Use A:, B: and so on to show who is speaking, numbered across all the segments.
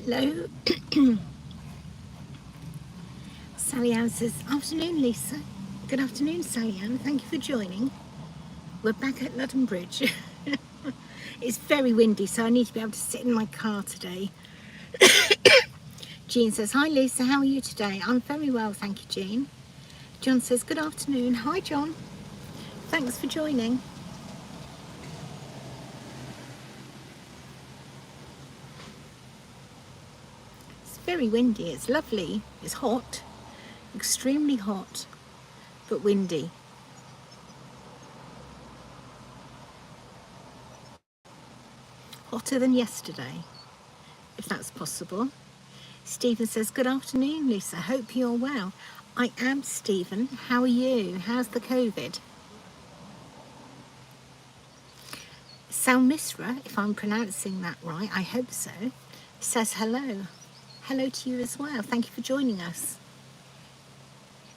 A: Hello. Sally Ann says, afternoon Lisa. Good afternoon Sally Ann, thank you for joining. We're back at Ludham Bridge. It's very windy, so I need to be able to sit in my car today. Jean says, hi Lisa, how are you today? I'm very well, thank you Jean. John says, good afternoon. Hi John, thanks for joining. It's very windy, it's lovely, it's hot, extremely hot, but windy. Hotter than yesterday, if that's possible. Stephen says, good afternoon Lisa, hope you're well. I am Stephen, how are you? How's the COVID? Salmisra, if I'm pronouncing that right, I hope so, says hello. Hello to you as well, thank you for joining us.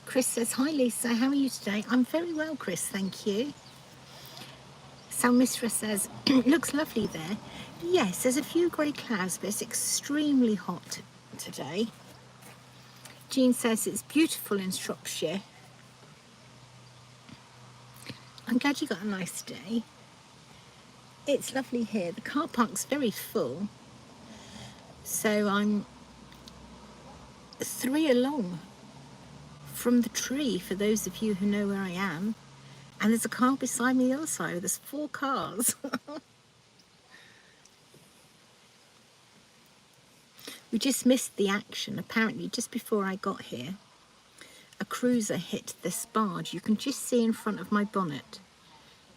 A: Chris says, hi Lisa, how are you today? I'm very well Chris, thank you. Salmisra says, looks lovely there. Yes, there's a few grey clouds, but it's extremely hot today. Jean says it's beautiful in Shropshire. I'm glad you got a nice day. It's lovely here. The car park's very full. So I'm 3 along from the tree, for those of you who know where I am. And there's a car beside me the other side. There's 4 cars. We just missed the action. Apparently, just before I got here, a cruiser hit this barge. You can just see in front of my bonnet.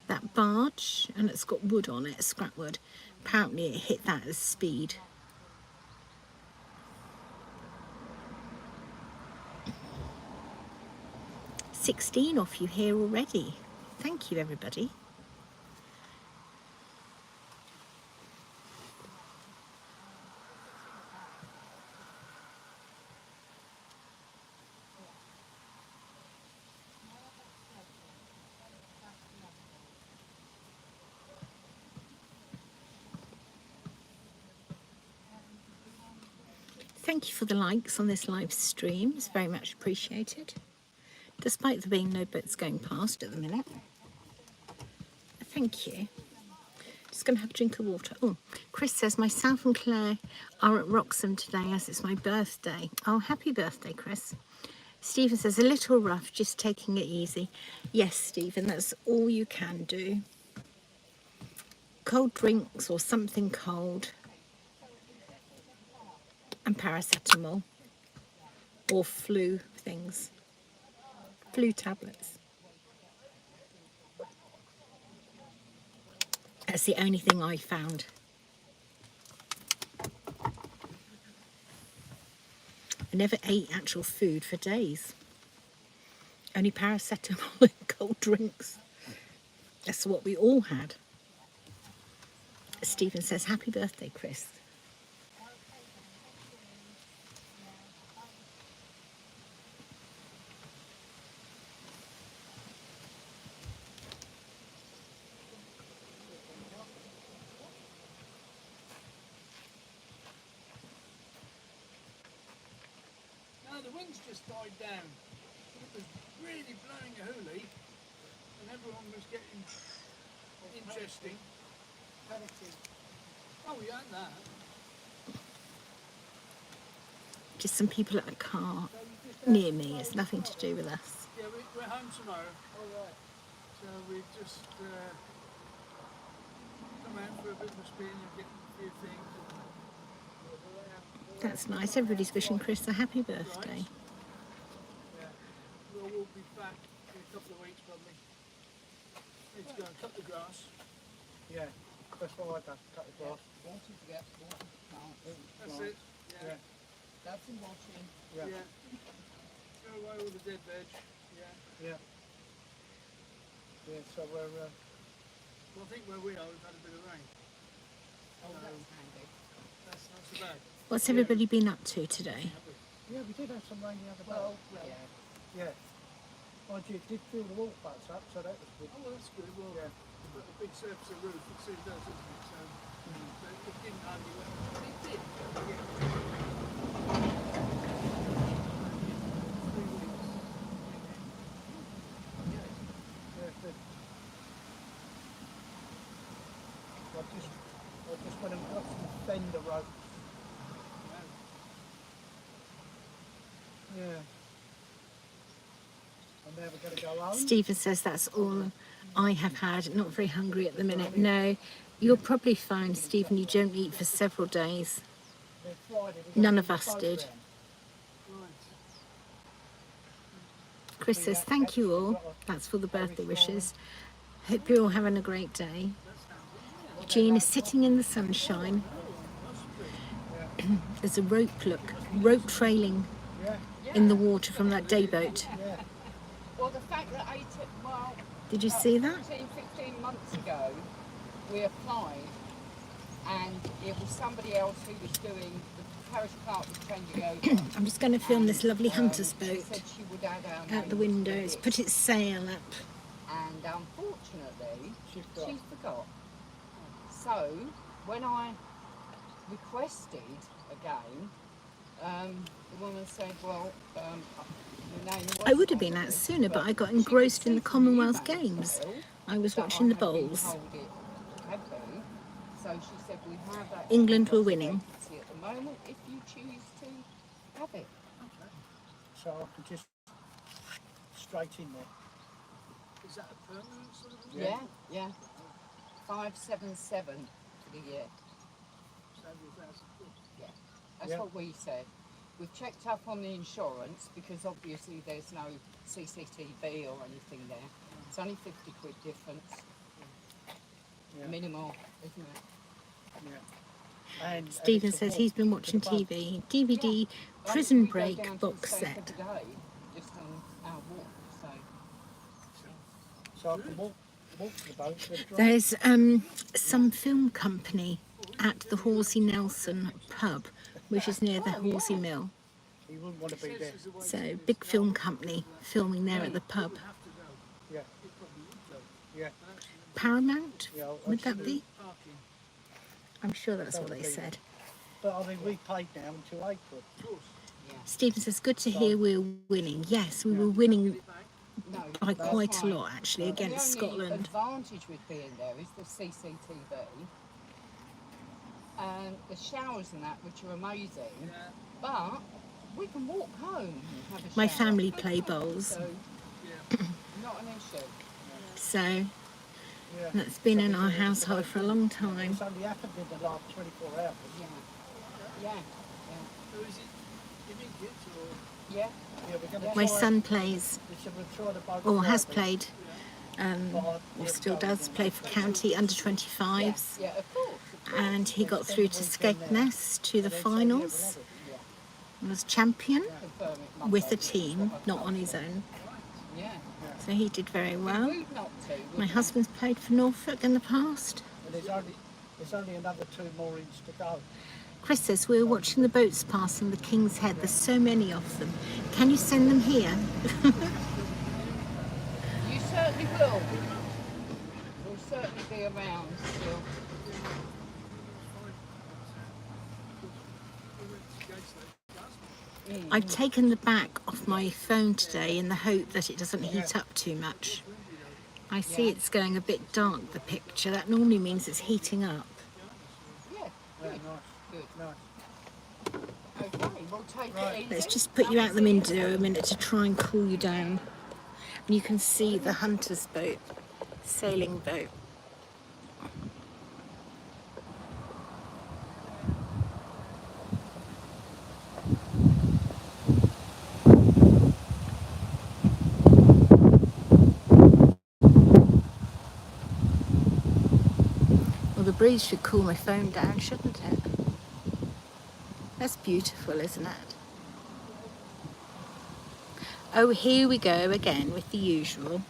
A: That barge, and it's got wood on it, scrap wood. Apparently it hit that at speed. "16 off you here already. Thank you everybody. Thank you for the likes on this live stream. It's very much appreciated. Despite there being no boats going past at the minute. Thank you. Just going to have a drink of water. Oh, Chris says, myself and Claire are at Wroxham today as it's my birthday. Oh, happy birthday, Chris. Stephen says, a little rough, just taking it easy. Yes, Stephen, that's all you can do. Cold drinks or something cold. And paracetamol. Or flu things. Flu tablets. That's the only thing I found. I never ate actual food for days. Only paracetamol and cold drinks. That's what we all had. Stephen says, happy birthday, Chris.
B: The wind's just died down. It was really blowing a hoolie and everyone was getting interesting. Oh, we had that.
A: Just some people at a car near me. It's nothing to do with us.
B: Yeah, we're home tomorrow. All right. So we just come out for a bit of a spin and get a few things.
A: That's nice. Everybody's wishing Chris a happy birthday.
B: Right. Yeah. We'll be back in a couple of weeks probably. Need to go and cut the grass.
C: Yeah, that's what I done, cut the grass.
D: Water to get, water to plant.
B: That's it. Yeah.
D: That's some washing.
C: Yeah.
B: Yeah. Go away all the dead veg. Yeah.
C: Yeah. Yeah, so we're...
B: Well, I think where we are, we've had a bit of rain.
D: Oh, that's handy.
B: That's not so bad.
A: What's everybody been up to today?
C: yeah, we did have some rain the other day.
D: Well,
C: Yeah.
D: yeah.
C: Mind you, it did fill the walk butts up, so that was good.
B: Oh, well, that's good. Well,
C: Yeah.
B: we've got a big surface of roof. It soon does, doesn't it? So, but it didn't hardly wet. It did. Yeah.
C: just went and got some fender rope. Yeah. And now we're going to go home.
A: Stephen says that's all I have had. Not very hungry at the minute. No, you're probably fine, Stephen. You don't eat for several days.
C: Then Friday, we're
A: None
C: gonna
A: of
C: do the
A: us
C: boat
A: did.
C: round.
A: Chris says, thank you all. That's for the birthday wishes. Hope you're all having a great day. Jean is sitting in the sunshine. There's a rope trailing
C: Yeah,
A: in the water from that day boat.
C: yeah.
D: Well, the fact that well,
A: Did you see that?
D: 14, 15 months ago, we applied, and it was somebody else who was doing the parish clerk was trying to go.
A: I'm just going to film this lovely hunter's
D: She
A: boat
D: said she would add our
A: out the
D: names
A: window.
D: to
A: It's
D: it.
A: put its sail up.
D: And unfortunately,
C: She
D: she forgot. So when I requested again, the woman said, "Well, your name."
A: I would have been out sooner, but I got engrossed in the Commonwealth Games. I was watching the bowls.
D: So she said, "We have that
A: England were winning.
D: vacancy at the moment. If you choose to have it."
C: So I can just straight in there.
B: Is that a permanent sort of?
D: Yeah, yeah. 577 for the year. Yeah, that's
C: Yeah.
D: what we said. We've checked up on the insurance because obviously there's no CCTV or anything there. It's only 50 quid difference,
C: Yeah.
D: minimal, isn't it?
C: Yeah. And
A: Stephen
C: it's a
A: says
C: walk
A: he's been
C: to
A: watching
C: the pub.
A: TV, DVD,
D: Only
A: Prison
D: we go
A: Break
D: down to the
A: box
D: centre
A: set.
D: today, just on our walk, so.
C: So I can walk to the boat. To the drive.
A: There's some film company at the Horsey Nelson pub, which is near the Horsey Mill.
C: You wouldn't want to be there.
A: So, big film company filming there at the pub.
C: Yeah. Yeah.
A: Paramount,
C: Yeah.
A: would that be?
B: Parking.
A: I'm sure that's what
C: That would
A: they
C: be-
A: said.
C: But I mean, we paid now until April.
A: Stephen says, good to hear we're winning. Yes, we were winning
D: No,
A: by
D: that's
A: quite a
D: right.
A: lot, actually, against
D: The only
A: Scotland.
D: advantage with being there is the CCTV and the showers and that, which are amazing. But we can walk home and have a
A: My
D: shower.
A: family play bowls,
D: So, not an issue.
A: so
C: Yeah.
A: that's been in our household for a long time.
C: It's only happened in the last 24 hours.
D: Yeah. Yeah.
B: So is it immediate or?
D: Yeah.
C: Yeah, we're going to
A: My son plays,
C: We said we'll try the boat
A: or has
C: Friday.
A: played, or still does play for county under 25s,
D: Yeah, of course.
A: and he got through to Skegness to the
C: And then say, yeah, we'll
A: finals,
C: have it.
D: Yeah.
A: was champion
D: Confirm it Monday.
A: with a team, not on his own.
D: Yeah.
A: So he did very well.
D: Rude not to.
A: My
D: wouldn't
A: husband's played for Norfolk in the past.
C: And there's only another 2 moorings to go.
A: Chris says, we're watching the boats passing the King's Head. There's so many of them. Can you send them here?
D: you? You certainly will. We'll certainly be around still.
A: I've taken the back off my phone today in the hope that it doesn't heat up too much. I see it's going a bit dark, the picture. That normally means it's heating up.
D: Yeah.
C: Yeah,
D: Good.
C: nice.
D: Good.
C: Nice.
D: Okay, we'll take
C: Right.
D: it easy.
A: Let's just put you out the window a minute to try and cool you down. And you can see the hunter's boat, sailing boat. Well, the breeze should cool my phone down, shouldn't it? That's beautiful, isn't it? Oh, here we go again with the usual.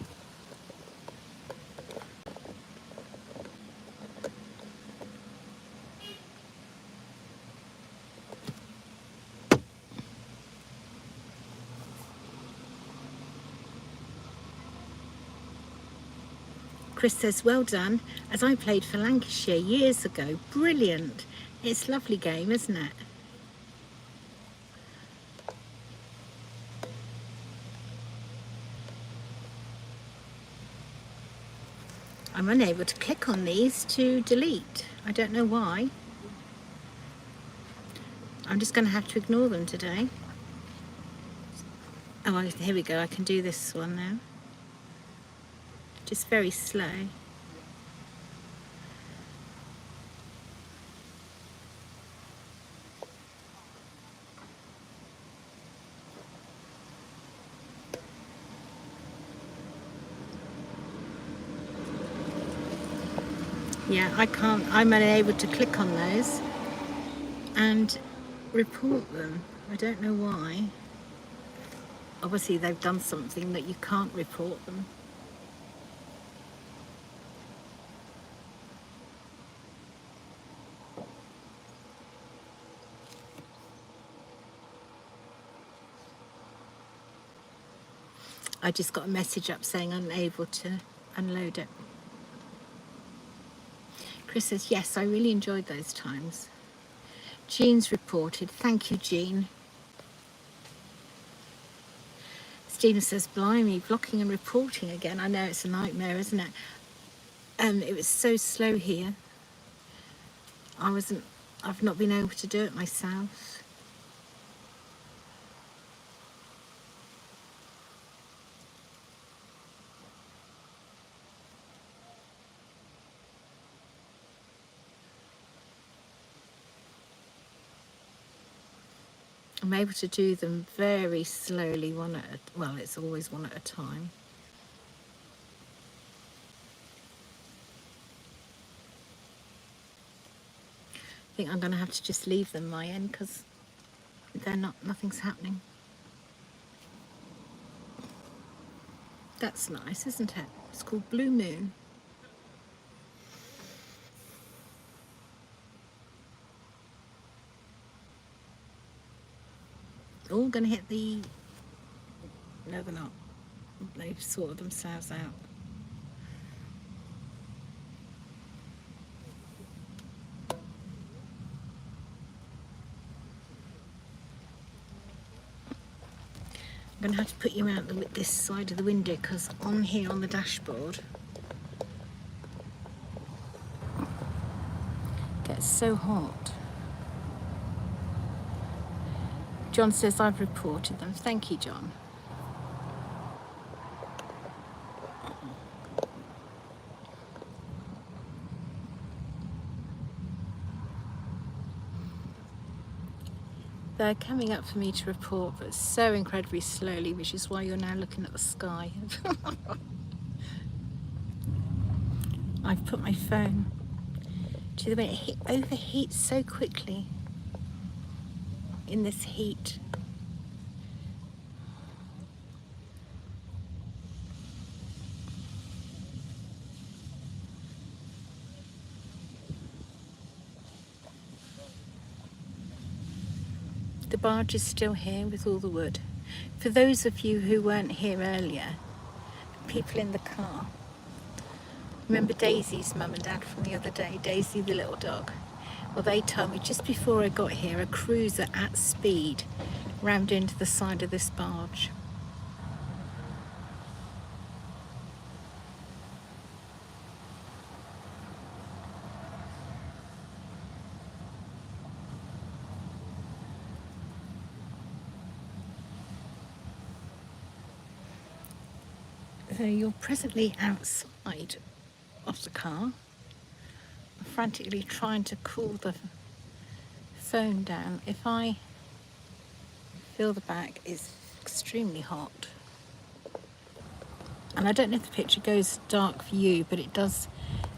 A: Chris says, well done, as I played for Lancashire years ago. Brilliant. It's a lovely game, isn't it? I'm unable to click on these to delete. I don't know why. I'm just going to have to ignore them today. Oh, here we go. I can do this one now. Just very slow. Yeah, I can't, I'm unable to click on those and report them. I don't know why. Obviously they've done something that you can't report them. I just got a message up saying unable to unload it. Chris says, yes, I really enjoyed those times. Jean's reported. Thank you, Jean. Stephen says, blimey, blocking and reporting again. I know it's a nightmare, isn't it? It was so slow here. I've not been able to do it myself. I'm able to do them very slowly, well, it's always one at a time. I think I'm going to have to just leave them my end because nothing's happening. That's nice, isn't it? It's called Blue Moon. All going to hit the... No, they're not. They've sorted themselves out. I'm going to have to put you out this side of the window because on here on the dashboard it gets so hot. John says I've reported them. Thank you, John. They're coming up for me to report, but so incredibly slowly, which is why you're now looking at the sky. I've put my phone to the way it overheats so quickly in this heat. The barge is still here with all the wood. For those of you who weren't here earlier, people in the car, remember Daisy's mum and dad from the other day, Daisy the little dog? Well, they told me just before I got here, a cruiser at speed rammed into the side of this barge. So you're presently outside of the car, frantically trying to cool the phone down. If I feel the back, it's extremely hot. And I don't know if the picture goes dark for you, but it does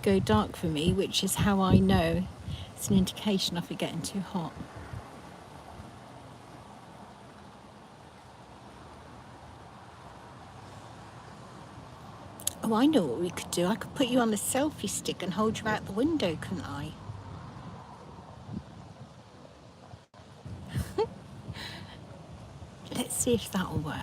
A: go dark for me, which is how I know it's an indication of it getting too hot. Oh, I know what we could do. I could put you on the selfie stick and hold you out the window, couldn't I? Let's see if that'll work.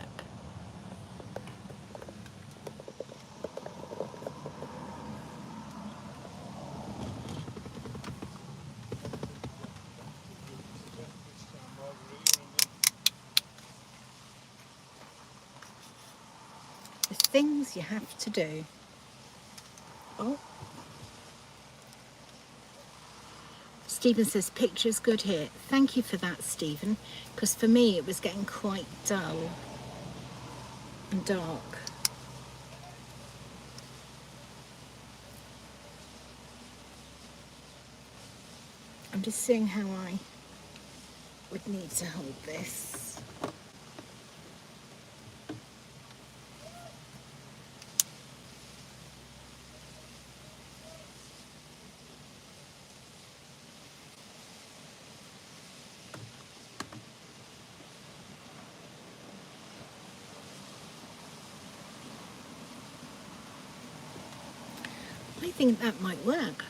A: The things you have to do. Oh. Stephen says, picture's good here. Thank you for that, Stephen, because for me it was getting quite dull and dark. I'm just seeing how I would need to hold this. I think that might work.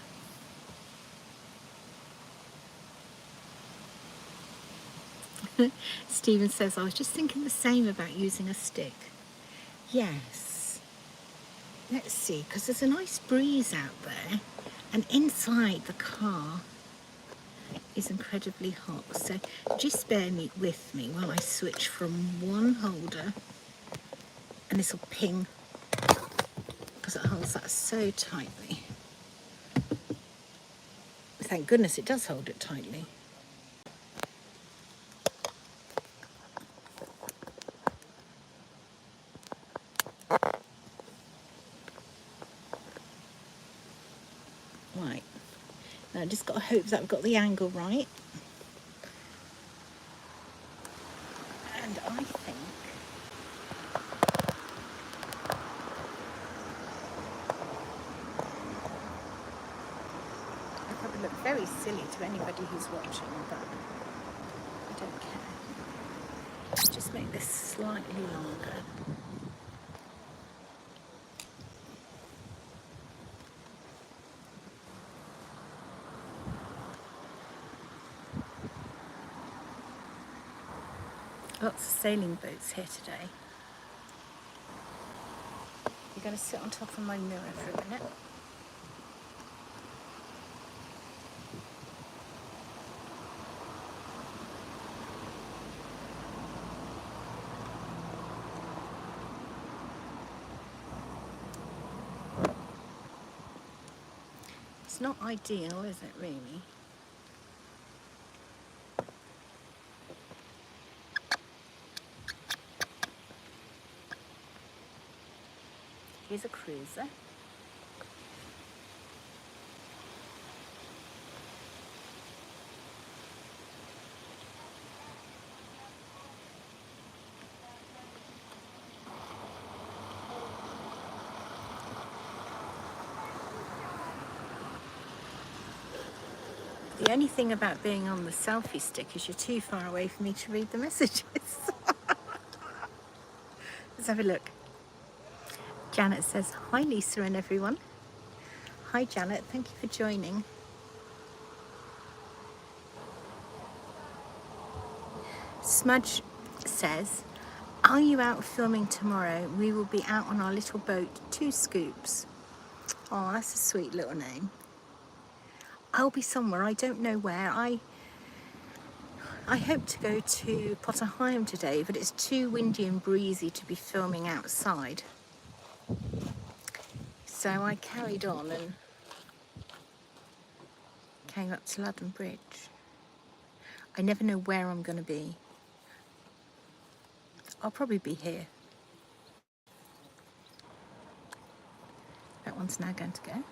A: Stephen says, I was just thinking the same about using a stick. Yes. Let's see, because there's a nice breeze out there, and inside the car is incredibly hot. So just bear with me while I switch from one holder, and this will ping because it holds that so tightly. Thank goodness it does hold it tightly. Right, now I just got to hope that I've got the angle right. And I think I probably look very silly to anybody who's watching, but I don't care. Just make this slightly longer. Lots of sailing boats here today. You're going to sit on top of my mirror for a minute. It's not ideal, is it really? Here's a cruiser. The only thing about being on the selfie stick is you're too far away for me to read the messages. Let's have a look. Janet says, hi Lisa and everyone. Hi Janet, thank you for joining. Smudge says, are you out filming tomorrow? We will be out on our little boat, 2 Scoops. Oh, that's a sweet little name. I'll be somewhere, I don't know where. I hope to go to Potter Heigham today, but it's too windy and breezy to be filming outside. So I carried on and came up to Ludham Bridge. I never know where I'm going to be. I'll probably be here. That one's now going to go.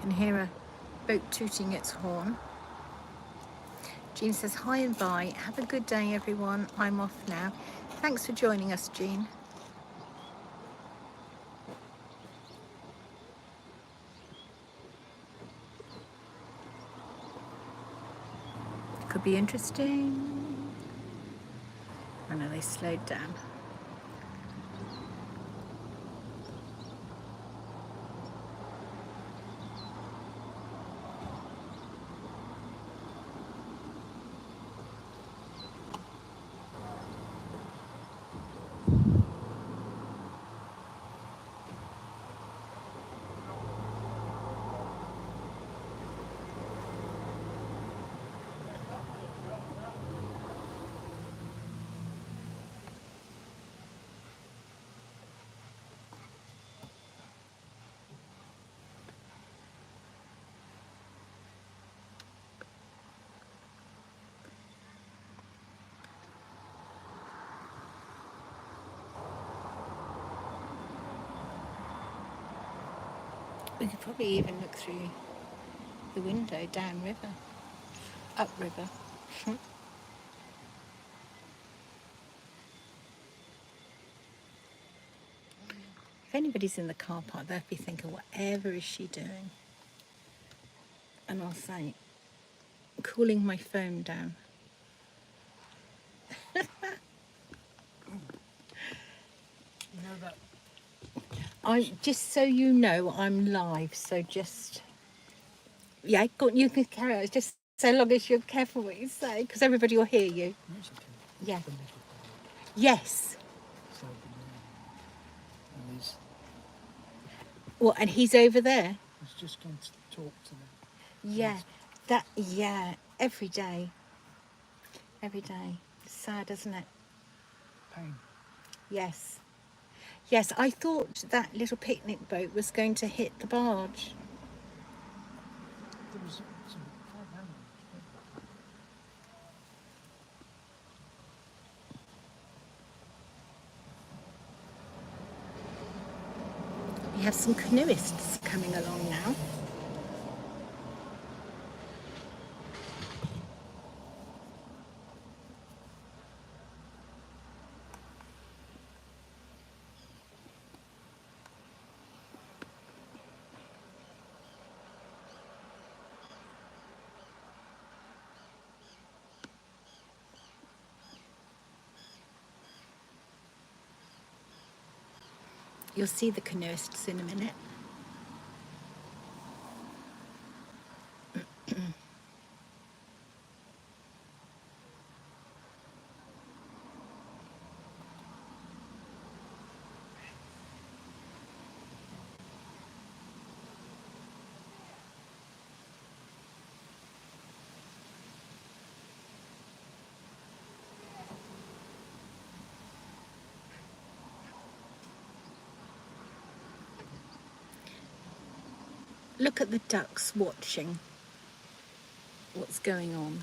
A: Can hear a boat tooting its horn. Jean says, hi and bye. Have a good day, everyone. I'm off now. Thanks for joining us, Jean. Could be interesting. I know they slowed down. We could probably even look through the window down river, up river. If anybody's in the car park, they'll be thinking, whatever is she doing? And I'll say, cooling my phone down.
B: You know that
A: Just so you know, I'm live, so just, yeah, go on, you can carry on. It's just so long as you're careful what you say, because everybody will hear you.
B: music in
A: Yeah.
B: the little dog.
A: Yes.
B: So, and
A: Well, and he's over there.
B: he's just going to talk to them.
A: Yeah. Yeah. Every day. Every day. It's sad, isn't it?
B: Pain.
A: Yes. Yes, I thought that little picnic boat was going to hit the barge.
B: There was some quite animals.
A: We have some canoeists coming along now. You'll see the canoeists in a minute. Look at the ducks watching what's going on.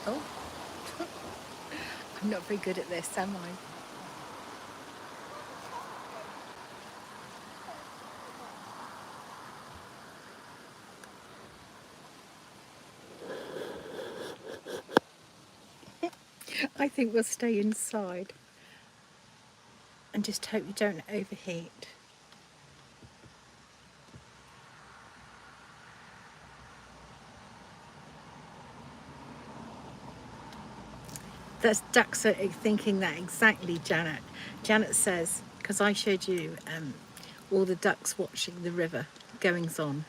A: Oh, I'm not very good at this, am I? I think we'll stay inside and just hope you don't overheat. That's ducks are thinking that exactly, Janet. Janet says, because I showed you all the ducks watching the river goings on,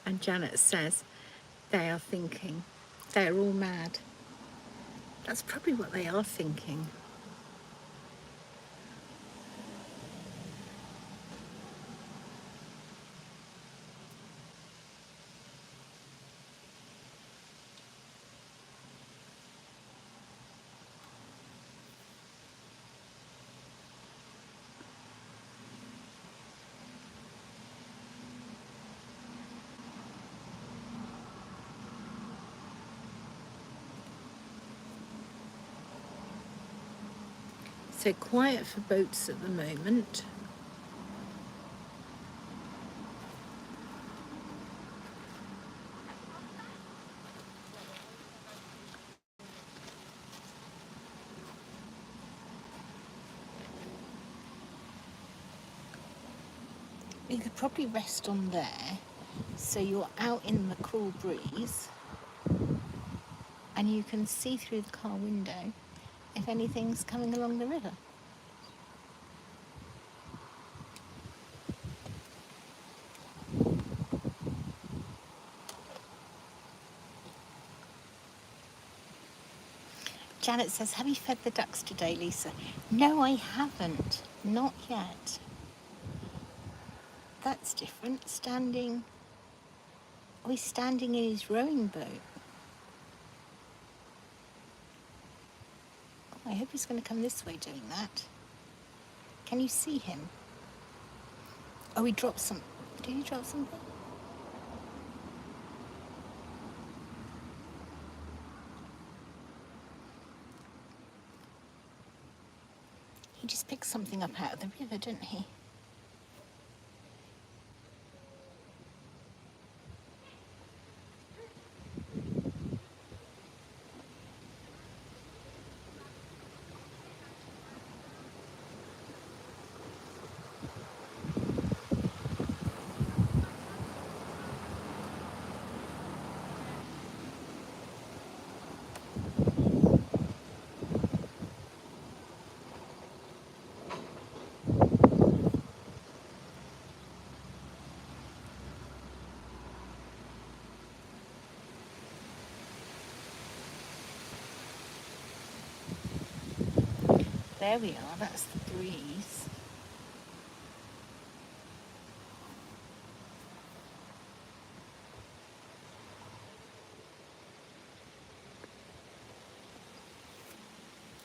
A: and Janet says they are thinking they're all mad. That's probably what they are thinking. So quiet for boats at the moment. You could probably rest on there, so you're out in the cool breeze and you can see through the car window if anything's coming along the river. Janet says, have you fed the ducks today, Lisa? No, I haven't. Not yet. That's different. Standing. Oh, he's standing in his rowing boat. Oh, I hope he's going to come this way doing that. Can you see him? Oh, he dropped some. Did he drop something? He just picked something up out of the river, didn't he? There we are, that's the breeze.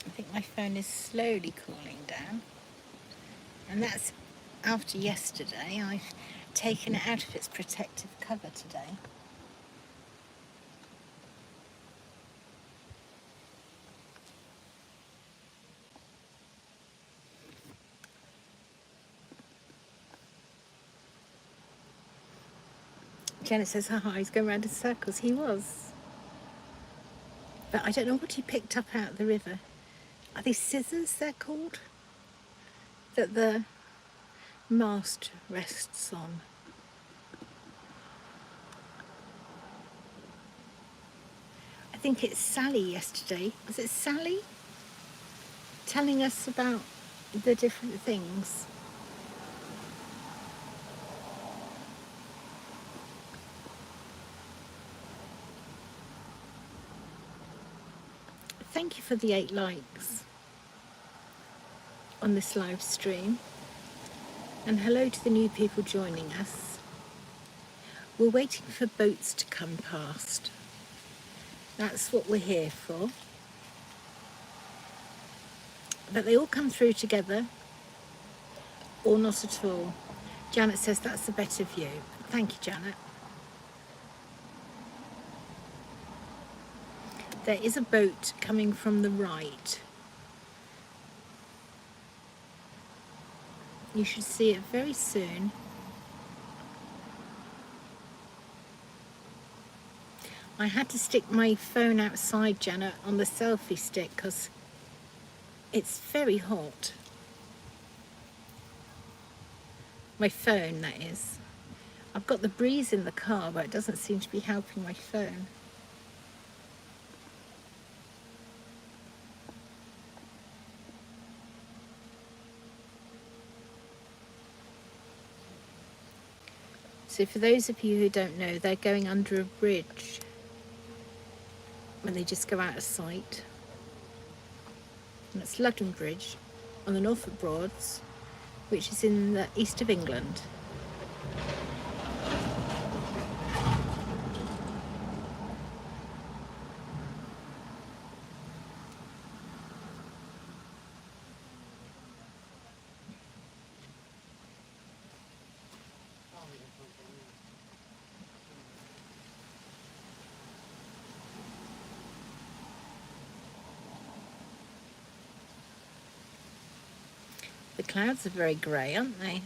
A: I think my phone is slowly cooling down. And that's after yesterday. I've taken it out of its protective cover today. Janet says, haha, he's going round in circles. He was. But I don't know what he picked up out of the river. Are these scissors, they're called? That the mast rests on. I think it's Sally yesterday. Was it Sally? Telling us about the different things. Thank you for the 8 likes on this live stream. And hello to the new people joining us. We're waiting for boats to come past. That's what we're here for. But they all come through together, or not at all. Janet says that's a better view. Thank you, Janet. There is a boat coming from the right. You should see it very soon. I had to stick my phone outside, Janet, on the selfie stick because it's very hot. My phone, that is. I've got the breeze in the car, but it doesn't seem to be helping my phone. So for those of you who don't know, they're going under a bridge when they just go out of sight. And it's Ludham Bridge on the Norfolk Broads, which is in the east of England. The clouds are very grey, aren't they?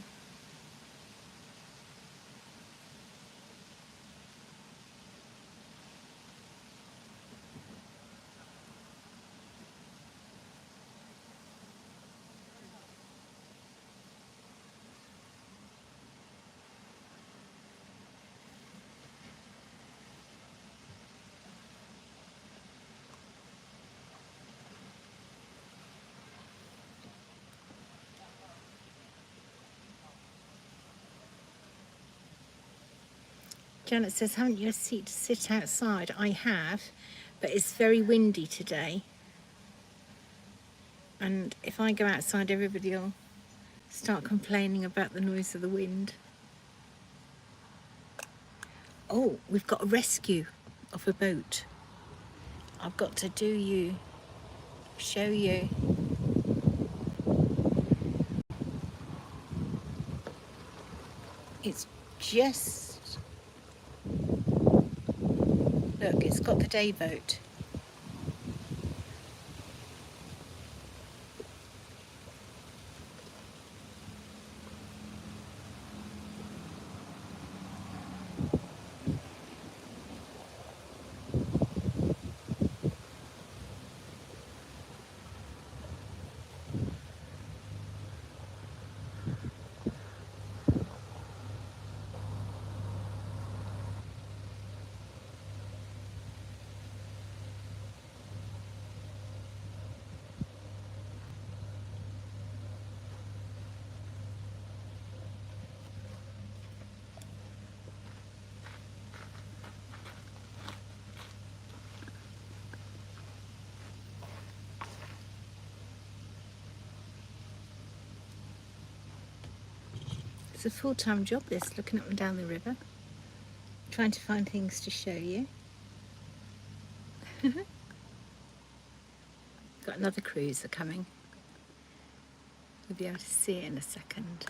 A: Janet says, haven't you a seat to sit outside? I have, but it's very windy today. And if I go outside, everybody will start complaining about the noise of the wind. Oh, we've got a rescue of a boat. I've got to show you. It's just, look, it's got the day boat. It's a full-time job, this, looking up and down the river, trying to find things to show you. Got another cruiser coming. You'll be able to see it in a second.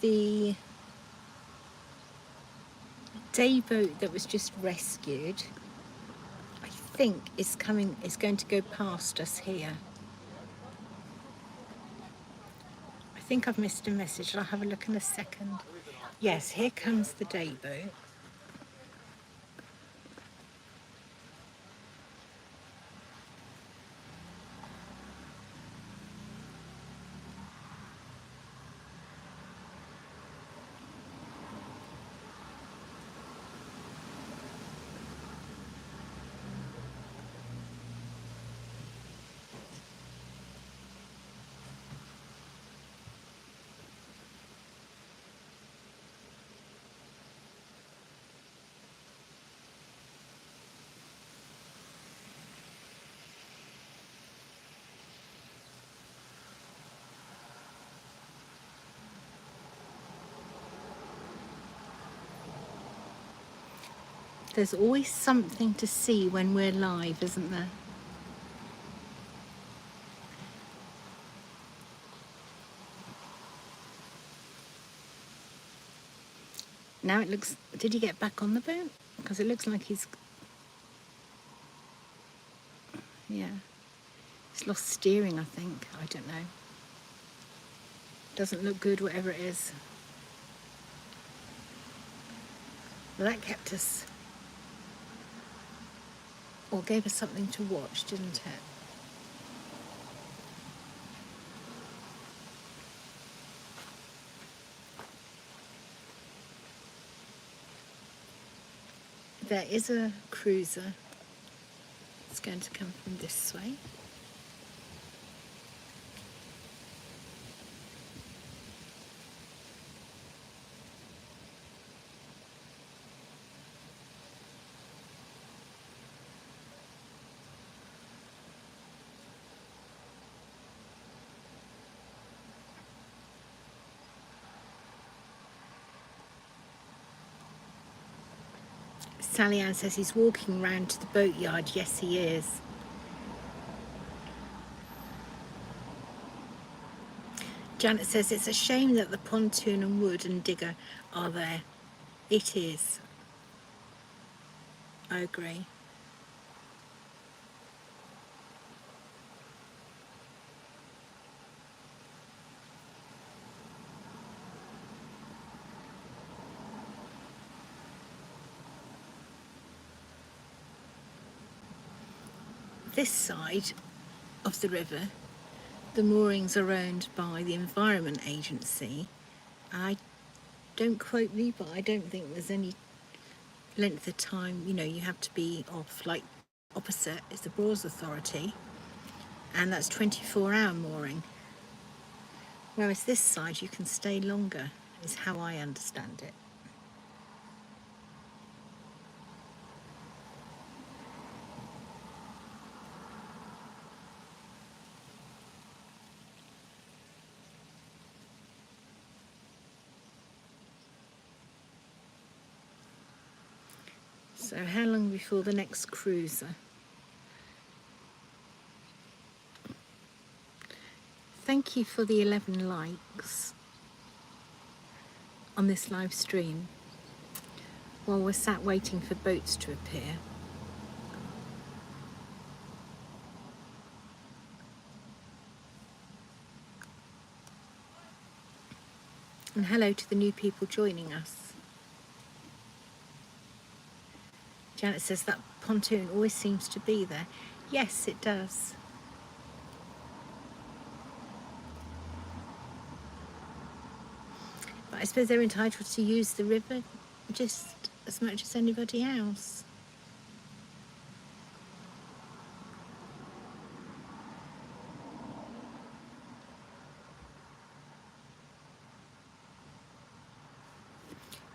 A: The day boat that was just rescued, I think is going to go past us here. I think I've missed a message. I'll have a look in a second. Yes, here comes the day boat. There's always something to see when we're live, isn't there? Now it looks... Did he get back on the boat? Because it looks like he's... Yeah. He's lost steering, I think. I don't know. Doesn't look good, whatever it is. Well, that kept us, or gave us something to watch, didn't it? There is a cruiser. It's going to come from this way. Sally Ann says he's walking round to the boatyard. Yes, he is. Janet says it's a shame that the pontoon and wood and digger are there. It is. I agree. This side of the river, the moorings are owned by the Environment Agency. Don't quote me, but I don't think there's any length of time, you know, you have to be off. Like opposite is the Broads Authority, and that's 24-hour mooring. Whereas this side you can stay longer, is how I understand it. So how long before the next cruiser? Thank you for the 11 likes on this live stream while we're sat waiting for boats to appear. And hello to the new people joining us. Janet says that pontoon always seems to be there. Yes, it does. But I suppose they're entitled to use the river just as much as anybody else.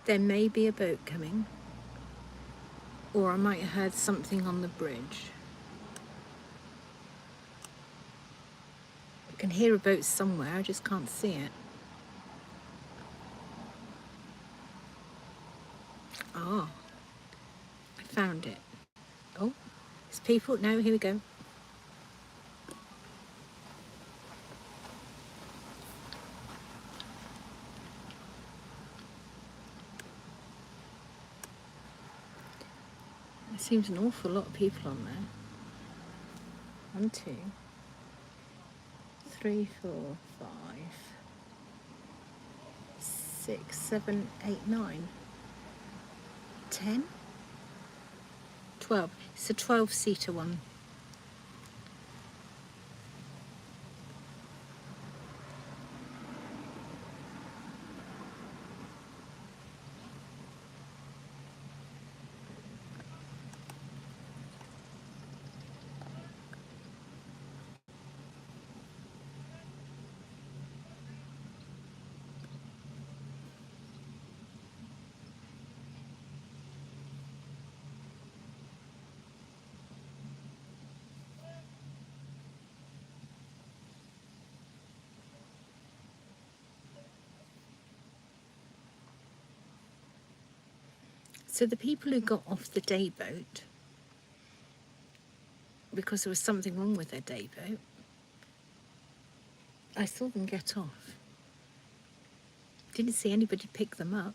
A: There may be a boat coming, or I might have heard something on the bridge. I can hear a boat somewhere, I just can't see it. Ah, I found it. Oh, there's people. No, here we go. There seems an awful lot of people on there. 1, 2, 3, 4, 5, 6, 7, 8, 9, 10, 12. It's a 12-seater one. So the people who got off the day boat because there was something wrong with their day boat, I saw them get off. Didn't see anybody pick them up.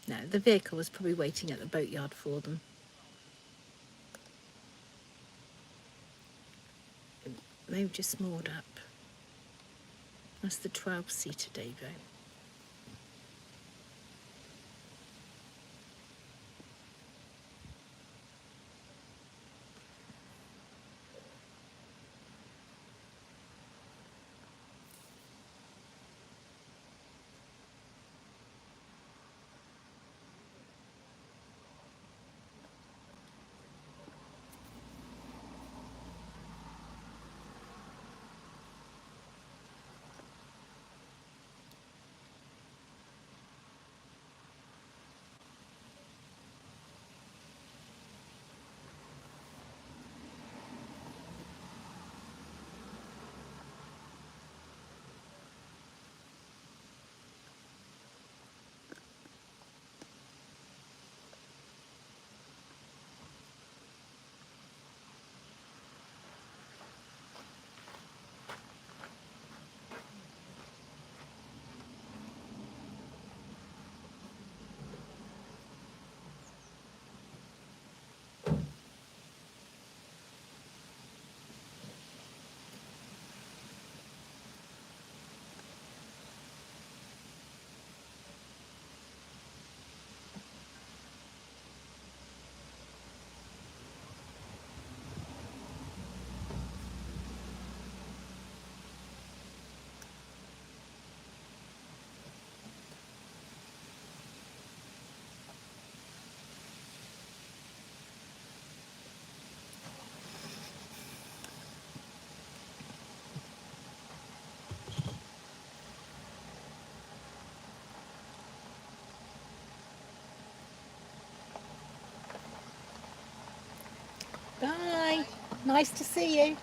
A: No, the vehicle was probably waiting at the boatyard for them. They were just moored up. That's the 12-seater day boat. Bye. Nice to see you.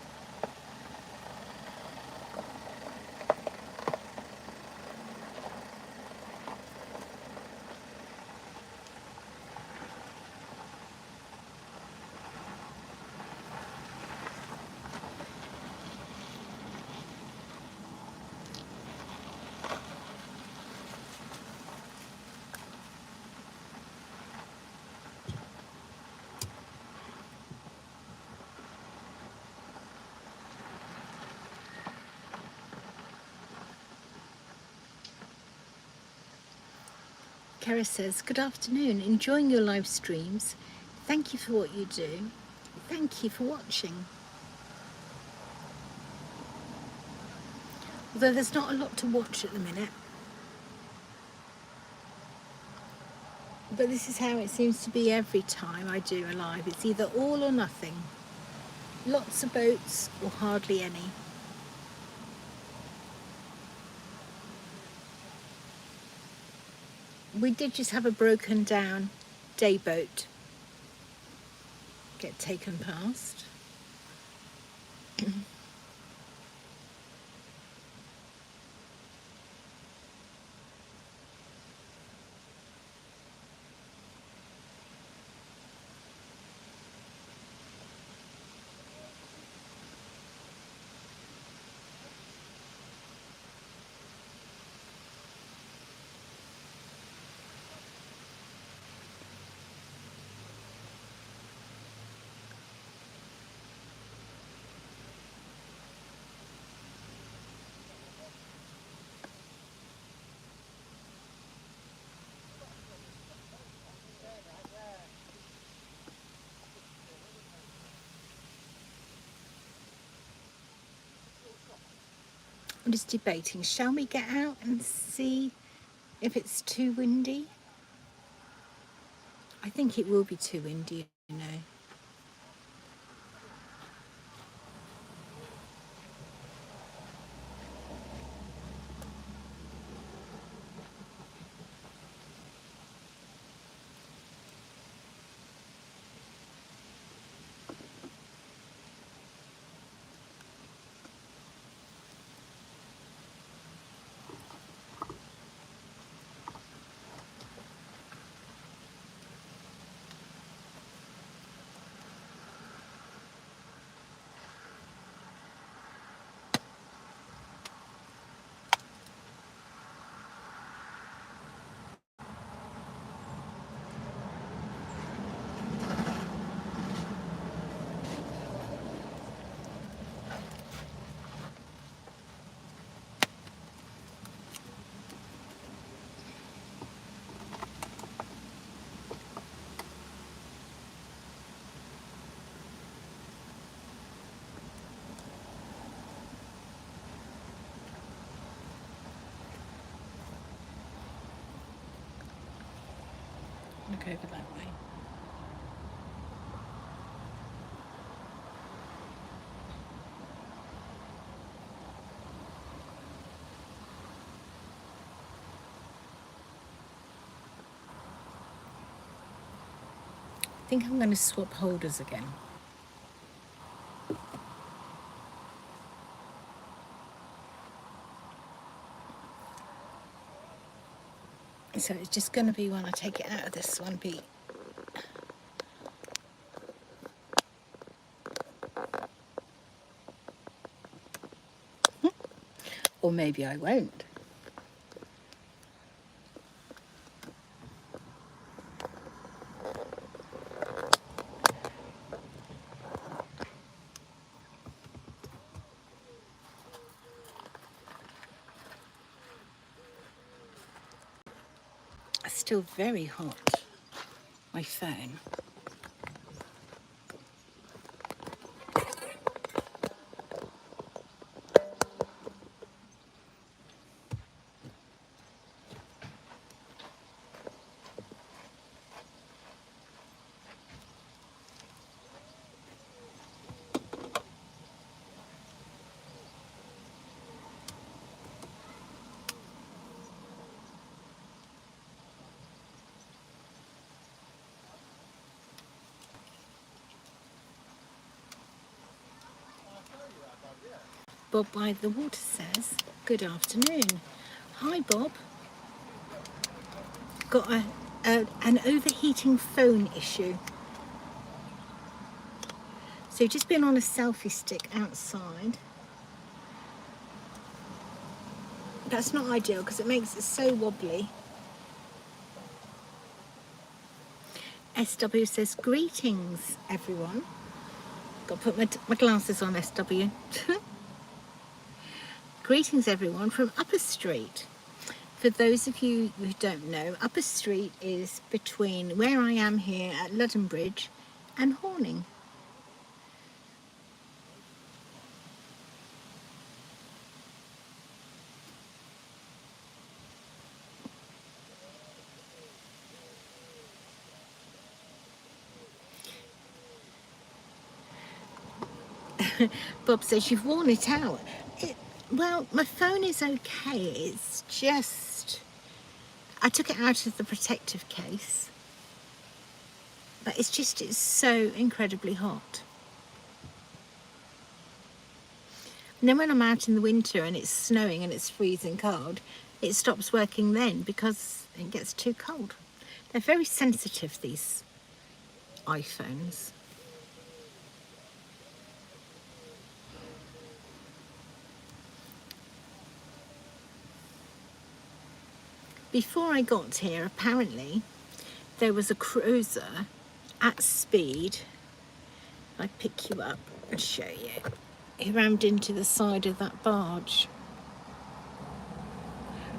A: Kara says, good afternoon. Enjoying your live streams. Thank you for what you do. Thank you for watching. Although there's not a lot to watch at the minute. But this is how it seems to be every time I do a live. It's either all or nothing. Lots of boats or hardly any. We did just have a broken down day boat get taken past. I'm just debating, shall we get out and see if it's too windy? I think it will be too windy, you know. Look over that way. I think I'm going to swap holders again. So it's just going to be when I take it out of this one beat. Or maybe I won't. It's still very hot, my phone. Bob by the water says, good afternoon. Hi Bob. Got an overheating phone issue. So just been on a selfie stick outside. That's not ideal because it makes it so wobbly. SW says, greetings everyone. Got to put my glasses on, SW. Greetings everyone from Upper Street. For those of you who don't know, Upper Street is between where I am here at Ludham Bridge and Horning. Bob says, you've worn it out. Well, my phone is okay. It's just, I took it out of the protective case. But it's so incredibly hot. And then when I'm out in the winter and it's snowing and it's freezing cold, it stops working then because it gets too cold. They're very sensitive, these iPhones. Before I got here, apparently, there was a cruiser at speed. I pick you up and show you. He rammed into the side of that barge,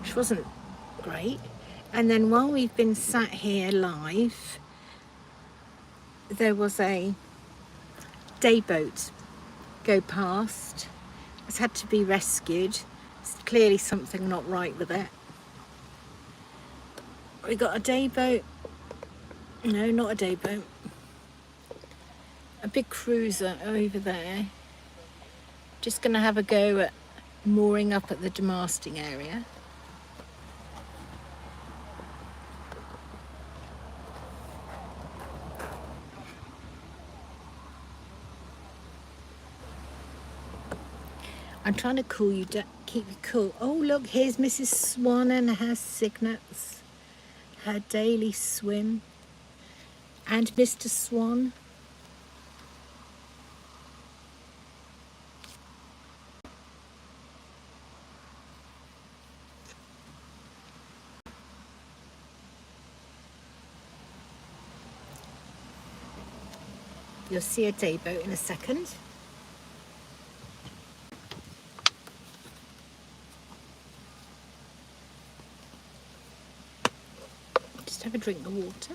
A: which wasn't great. And then while we've been sat here live, there was a day boat go past. It's had to be rescued. There's clearly something not right with it. We got a day boat. No, not a day boat. A big cruiser over there. Just going to have a go at mooring up at the demasting area. I'm trying to cool you down, keep you cool. Oh look, here's Mrs. Swan and her cygnets, her daily swim, and Mr. Swan. You'll see a day boat in a second. Just have a drink of water.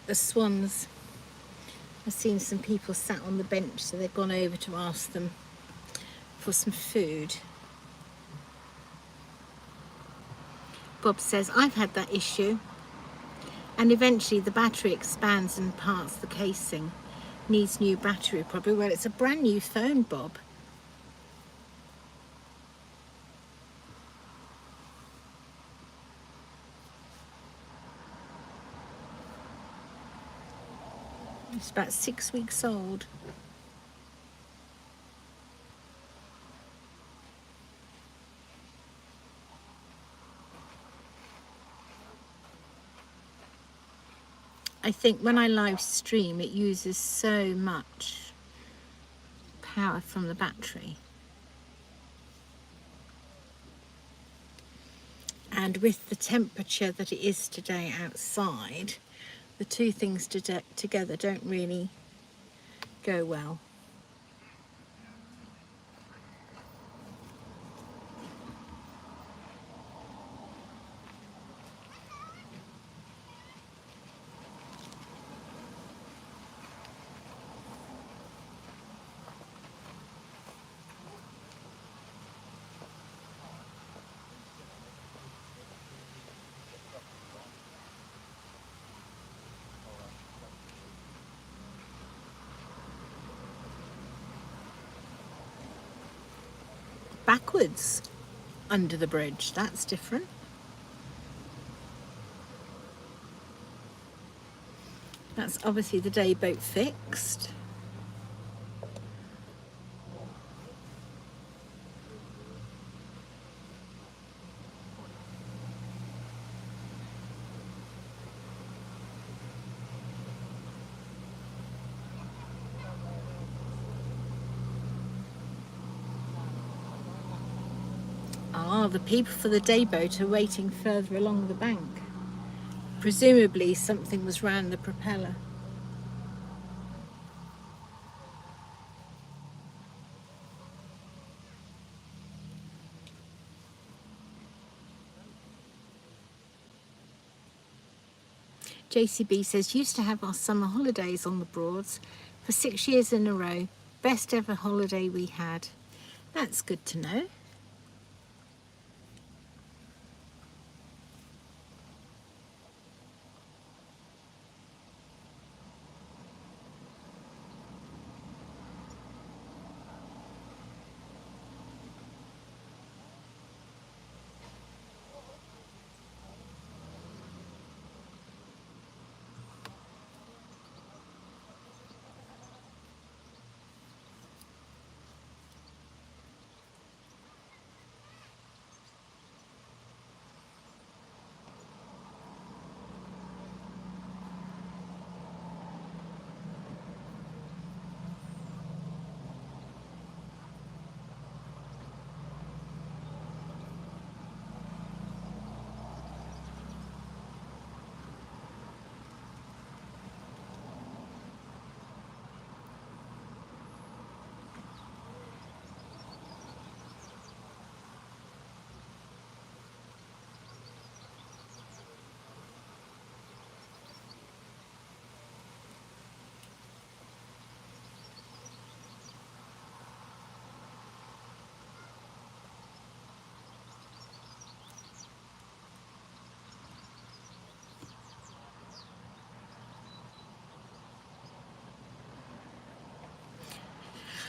A: The swans, I've seen some people sat on the bench, so they've gone over to ask them for some food. Bob says, I've had that issue, and eventually the battery expands and parts the casing. Needs new battery probably. Well, it's a brand new phone, Bob. It's about 6 weeks old. I think when I live stream, it uses so much power from the battery. And with the temperature that it is today outside, the two things together don't really go well. Backwards under the bridge, that's different. That's obviously the day boat fixed. Ah, the people for the day boat are waiting further along the bank. Presumably something was round the propeller. JCB says, used to have our summer holidays on the Broads for 6 years in a row. Best ever holiday we had. That's good to know.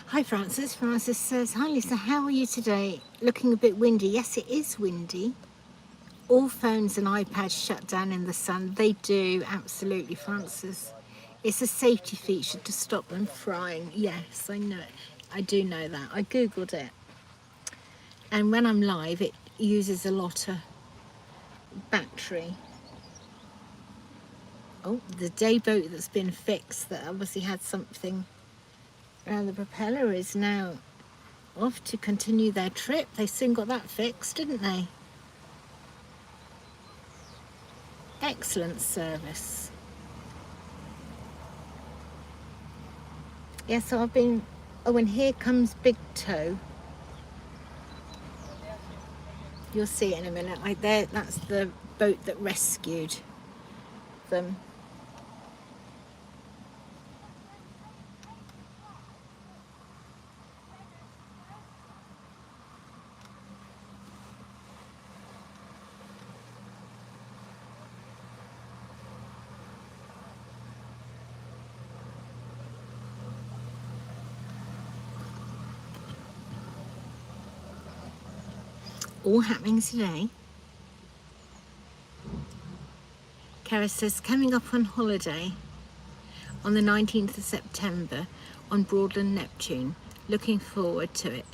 A: Hi Francis. Francis says, hi Lisa, how are you today? Looking a bit windy. Yes, it is windy. All phones and iPads shut down in the sun. They do, absolutely, Francis. It's a safety feature to stop them frying. Yes, I know. I do know that. I googled it. And when I'm live, it uses a lot of battery. Oh, the day boat that's been fixed, that obviously had something around the propeller, is now off to continue their trip. They soon got that fixed, didn't they? Excellent service. Yeah, so I've been... Oh, and here comes Big Toe. You'll see it in a minute. That's the boat that rescued them. All happening today. Kara says, coming up on holiday on the 19th of September on Broadland Neptune. Looking forward to it.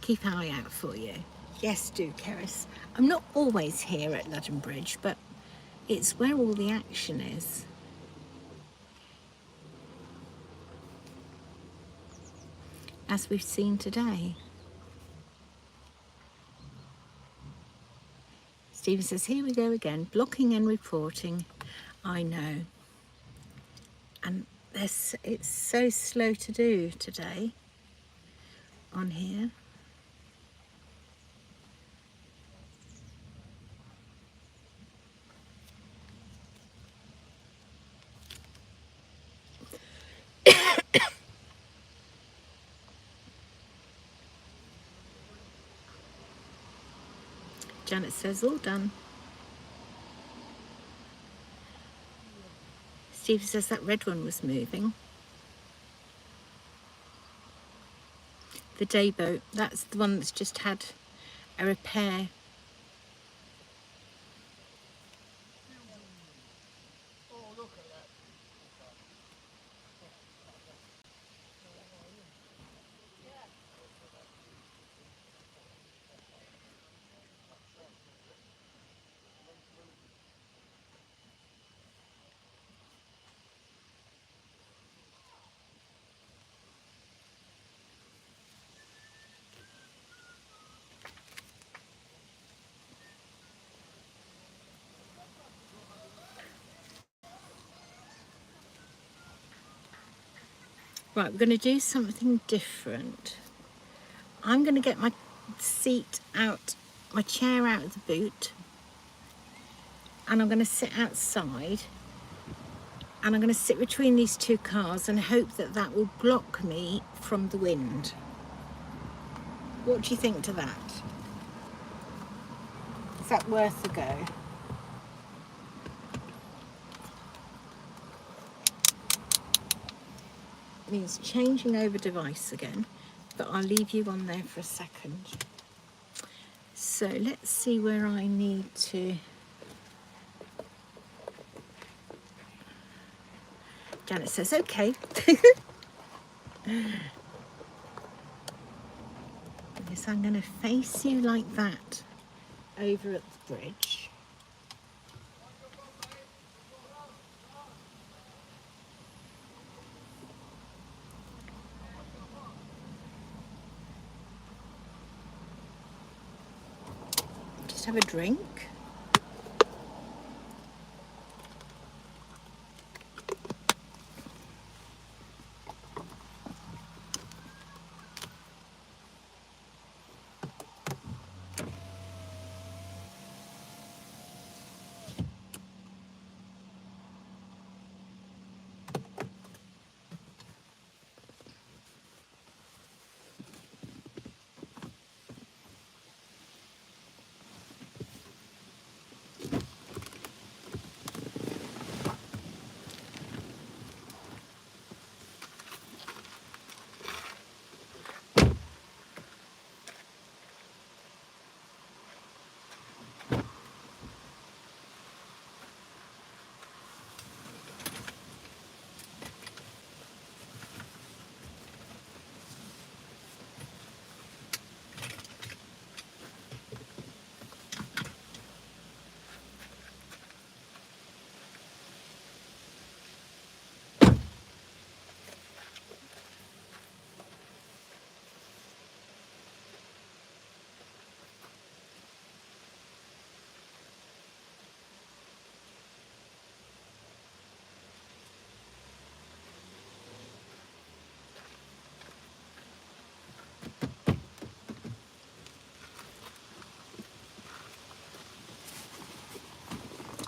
A: Keep an eye out for you. Yes, do, Keris. I'm not always here at Ludham Bridge, but it's where all the action is. As we've seen today. Stephen says, here we go again, blocking and reporting. I know. And it's so slow to do today on here. Janet says, all done. Steve says that red one was moving. The day boat, that's the one that's just had a repair.
C: Oh, look at that.
A: Right, we're going to do something different. I'm going to get my seat out, my chair out of the boot, and I'm going to sit outside, and I'm going to sit between these two cars and hope that that will block me from the wind. What do you think to that? Is that worth a go? Means changing over device again, but I'll leave you on there for a second. So let's see where I need to. Janet says okay. Yes, I'm going to face you like that over at the bridge. Just have a drink.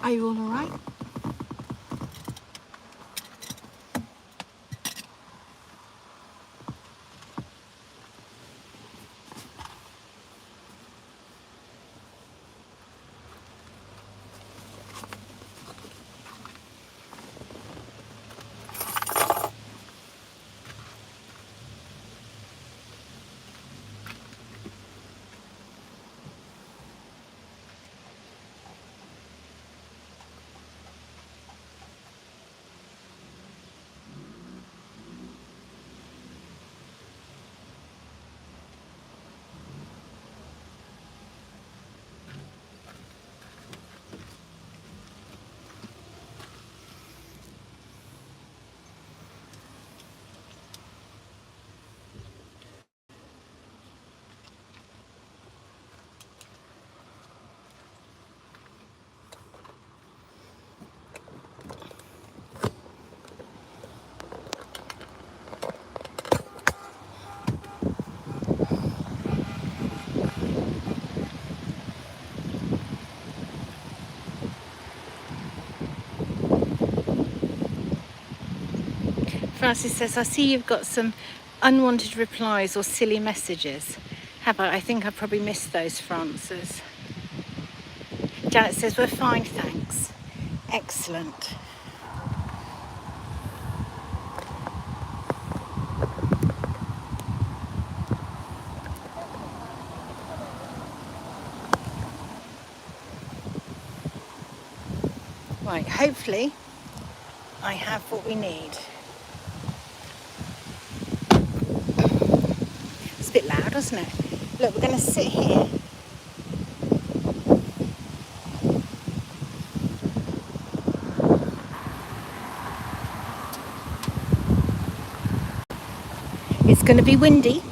A: Are you all right? Francis says, I see you've got some unwanted replies or silly messages. Have I? I think I probably missed those, Francis. Janet says, we're fine, thanks. Excellent. Right, hopefully I have what we need. It's a bit loud, isn't it? Look, we're going to sit here. It's going to be windy.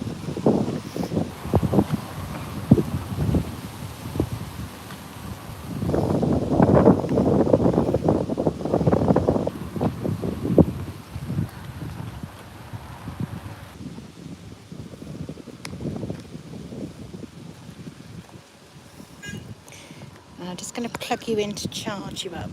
A: And I'm just going to plug you in to charge you up.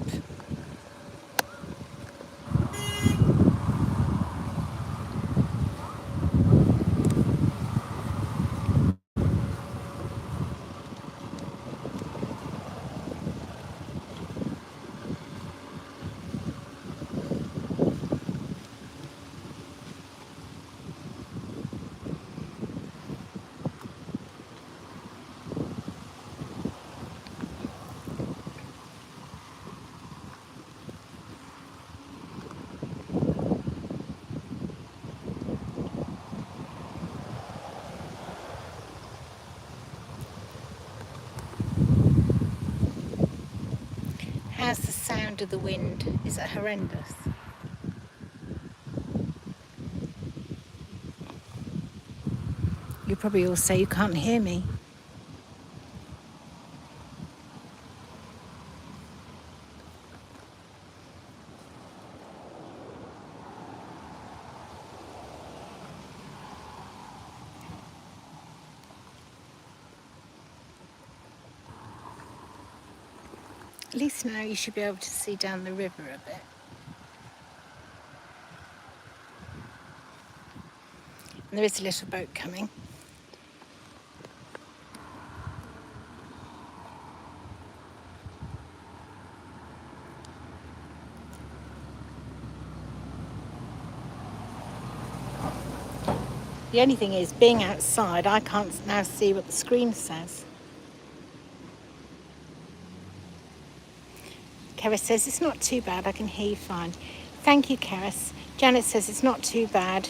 A: How's the sound of the wind? Is it horrendous? You probably all say you can't hear me. At least now you should be able to see down the river a bit. And there is a little boat coming. The only thing is, being outside, I can't now see what the screen says. Keris says, it's not too bad, I can hear you fine. Thank you, Keris. Janet says, it's not too bad.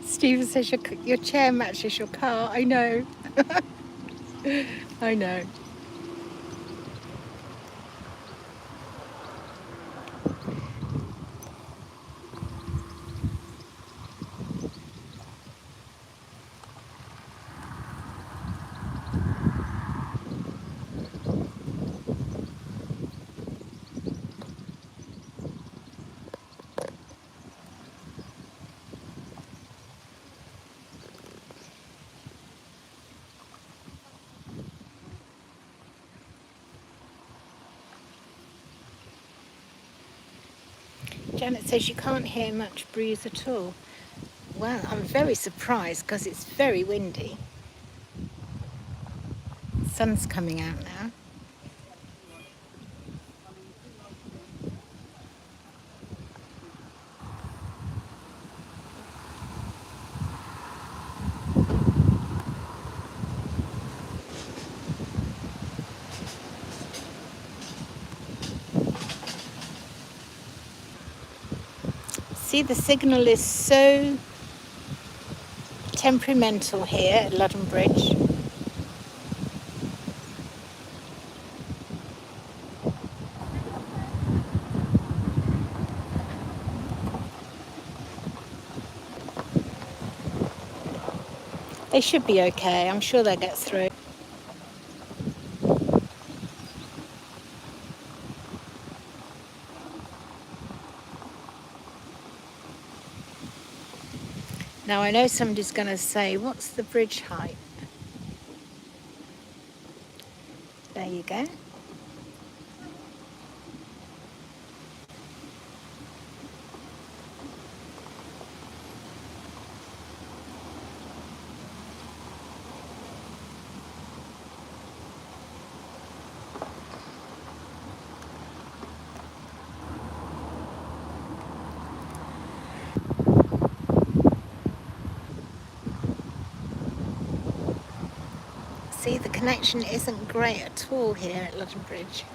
A: Stephen says, your chair matches your car. I know. I know. Janet says you can't hear much breeze at all. Well, I'm very surprised because it's very windy. The sun's coming out now. See, the signal is so temperamental here at Ludham Bridge. They should be okay. I'm sure they'll get through. Now I know somebody's going to say, what's the bridge height? There you go. See, the connection isn't great at all here at Ludham Bridge.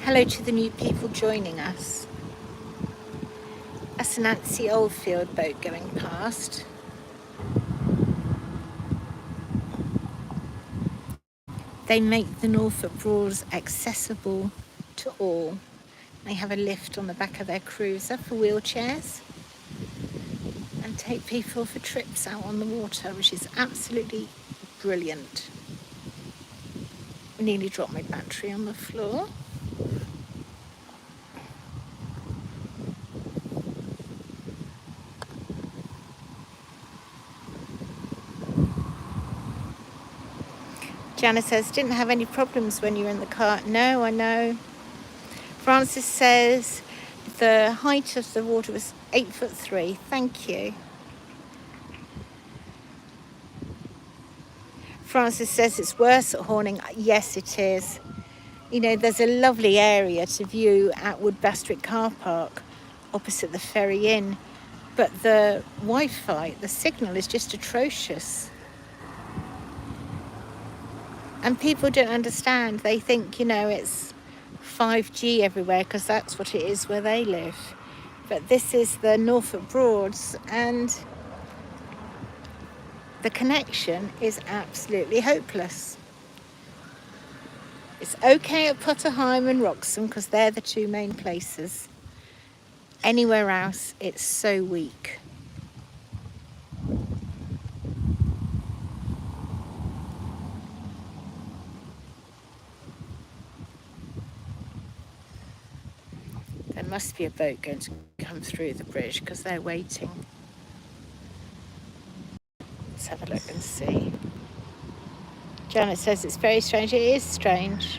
A: Hello to the new people joining us. That's a Nancy Oldfield boat going past. They make the Norfolk Broads accessible to all. They have a lift on the back of their cruiser for wheelchairs and take people for trips out on the water, which is absolutely brilliant. Nearly dropped my battery on the floor. Janice says, didn't have any problems when you were in the car. No, I know. Francis says, the height of the water was 8'3". Thank you. Francis says it's worse at Horning. Yes, it is. You know, there's a lovely area to view at Wood Bastwick car park opposite the Ferry Inn. But the Wi-Fi, the signal is just atrocious. And people don't understand. They think, you know, it's 5G everywhere because that's what it is where they live. But this is the Norfolk Broads and the connection is absolutely hopeless. It's okay at Potterheim and Wroxham because they're the two main places. Anywhere else, it's so weak. There must be a boat going to come through the bridge because they're waiting. Let's have a look and see. Janet says it's very strange. It is strange.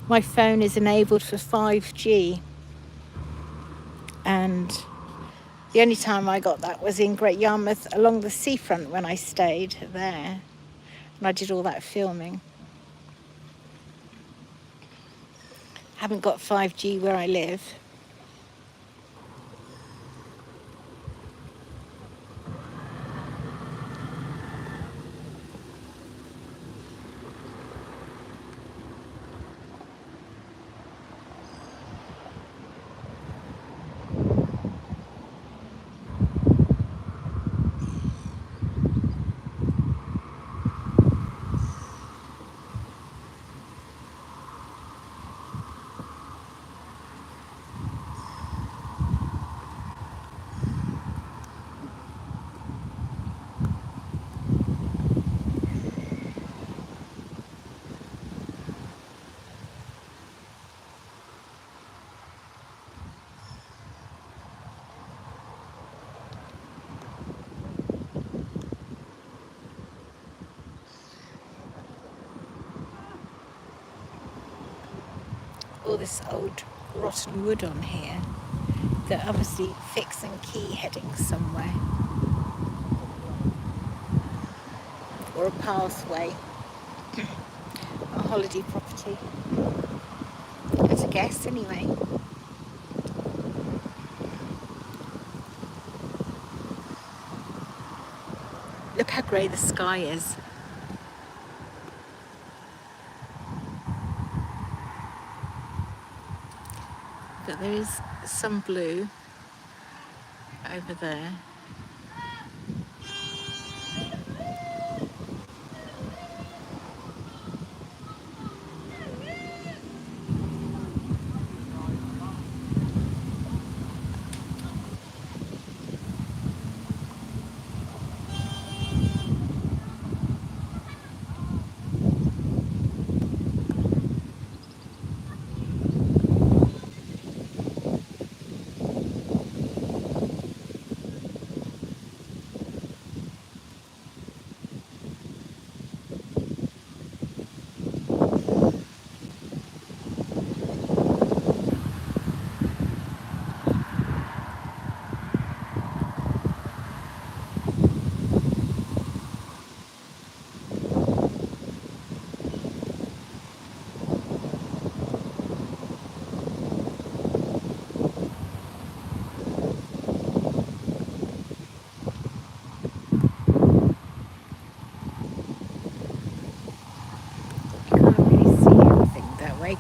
A: My phone is enabled for 5G. And the only time I got that was in Great Yarmouth along the seafront when I stayed there. And I did all that filming. Haven't got 5G where I live. All this old rotten wood on here. They're obviously fix and key heading somewhere. Or a pathway. A holiday property. That's a guess anyway. Look how grey the sky is. But there is some blue over there.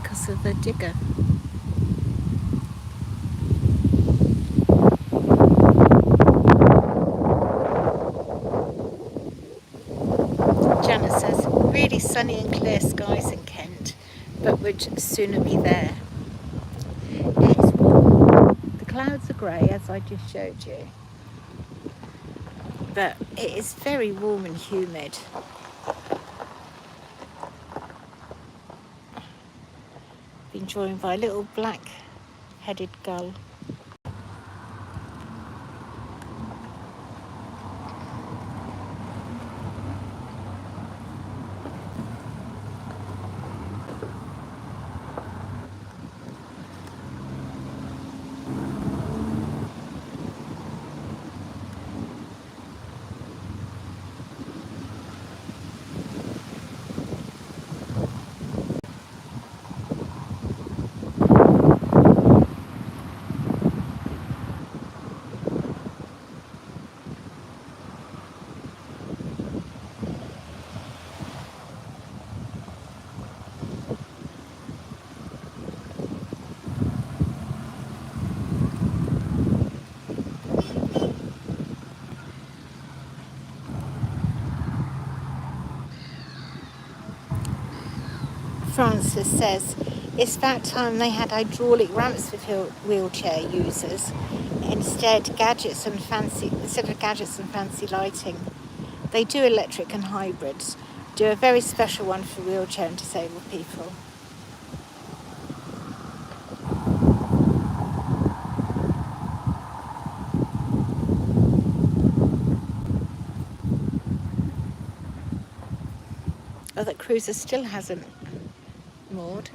A: Because of the digger. Janet says, lovely sunny and clear skies in Kent, but would sooner be there. It's warm. The clouds are grey, as I just showed you, but it is very warm and humid. Been joined by a little black-headed gull. Francis says, it's about time they had hydraulic ramps for wheelchair users instead of gadgets and fancy lighting. They do electric and hybrids, do a very special one for wheelchair and disabled people. Oh, that cruiser still hasn't moored.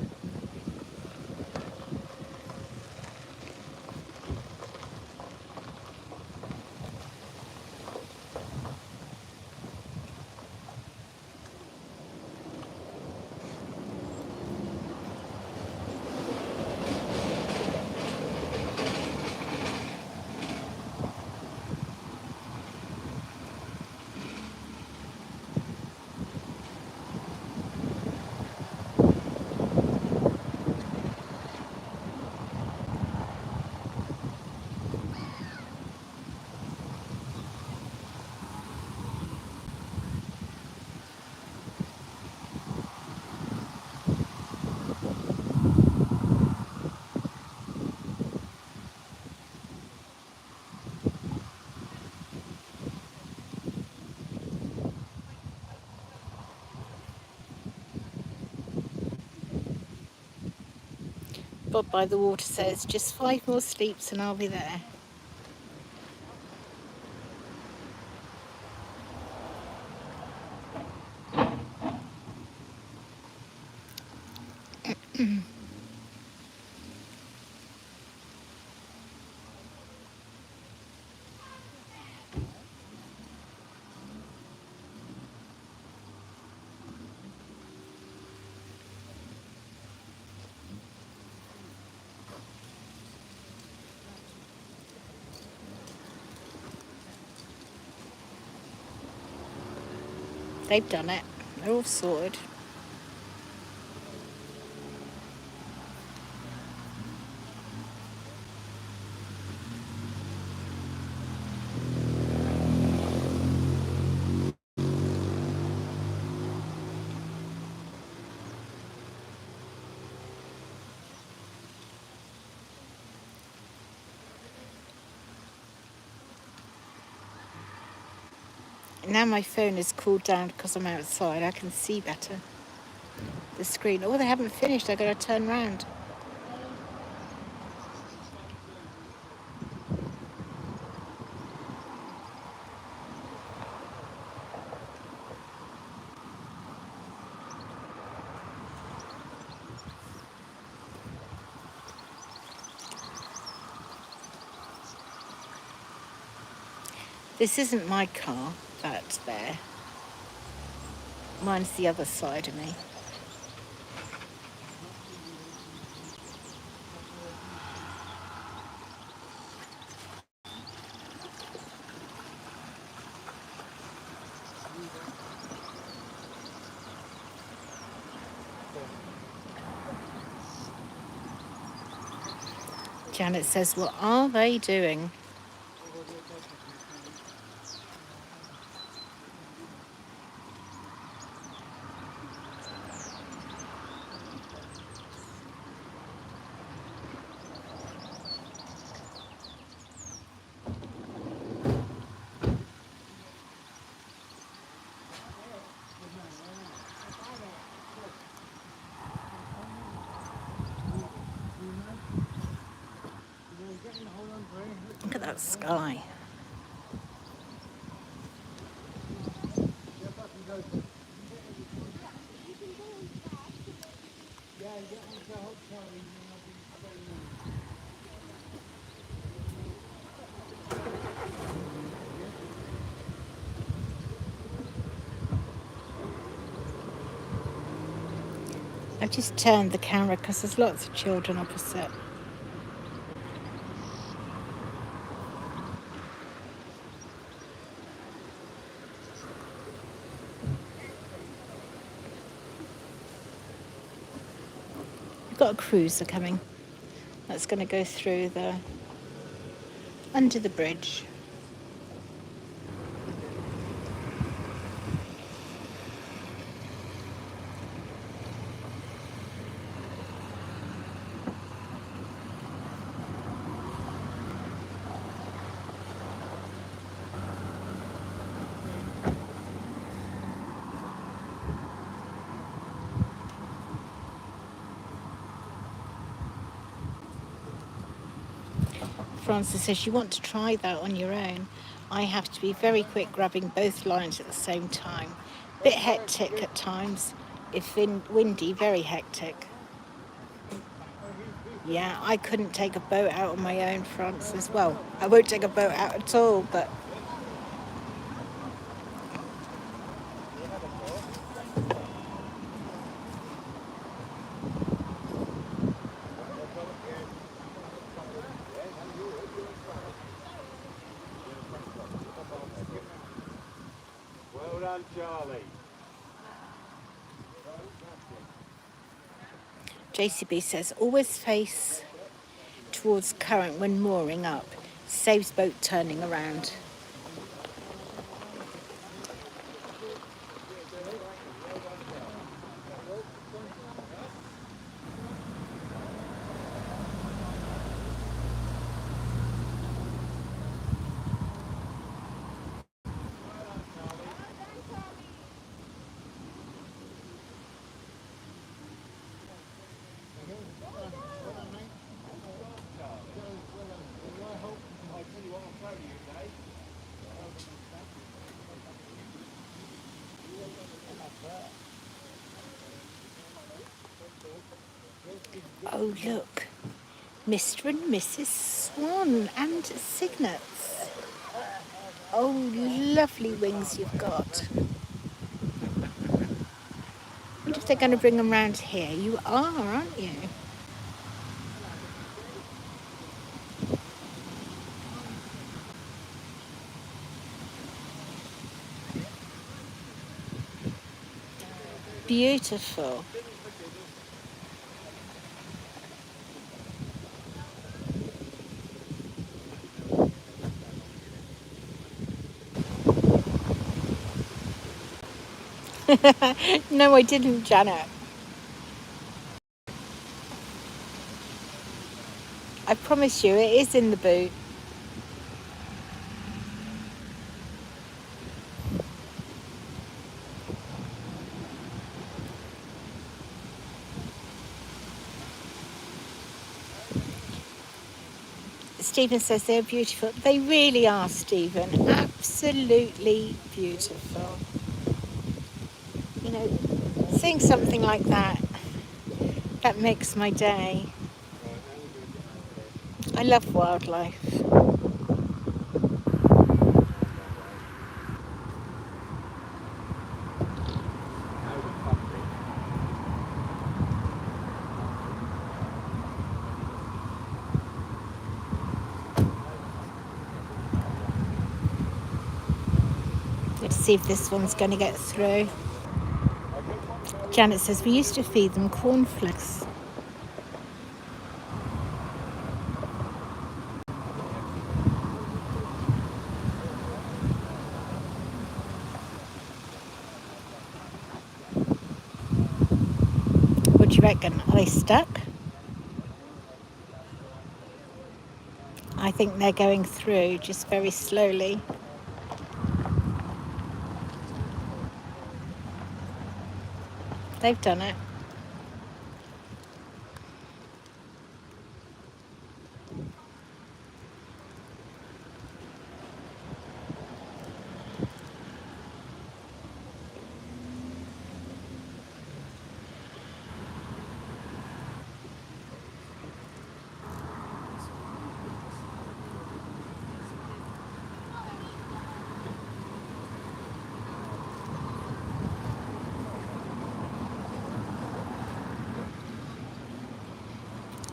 A: Bob by the water says, just 5 more sleeps and I'll be there. They've done it. They're all sorted. Now my phone is cooled down because I'm outside. I can see better the screen. Oh, they haven't finished. I've got to turn round. This isn't my car, that's there. Mine's the other side of me. Janet says, what are they doing? that sky. I've just turned the camera because there's lots of children opposite. We've got a cruiser coming. That's going to go through under the bridge. Francis says, you want to try that on your own. I have to be very quick grabbing both lines at the same time. Bit hectic at times. If windy, very hectic. Yeah, I couldn't take a boat out on my own, Francis. Well, I won't take a boat out at all, but...
E: Well done, Charlie.
A: JCB says, always face towards current when mooring up. Saves boat turning around. Oh, look. Mr. and Mrs. Swan and cygnets. Oh, lovely wings you've got. I wonder if they're going to bring them round here. You are, aren't you? Beautiful. No, I didn't, Janet. I promise you, it is in the boot. Stephen says they're beautiful. They really are, Stephen. Absolutely beautiful. You know, seeing something like that, that makes my day. I love wildlife. Let's see if this one's going to get through. Janet says we used to feed them cornflakes. What do you reckon? Are they stuck? I think they're going through just very slowly. They've done it.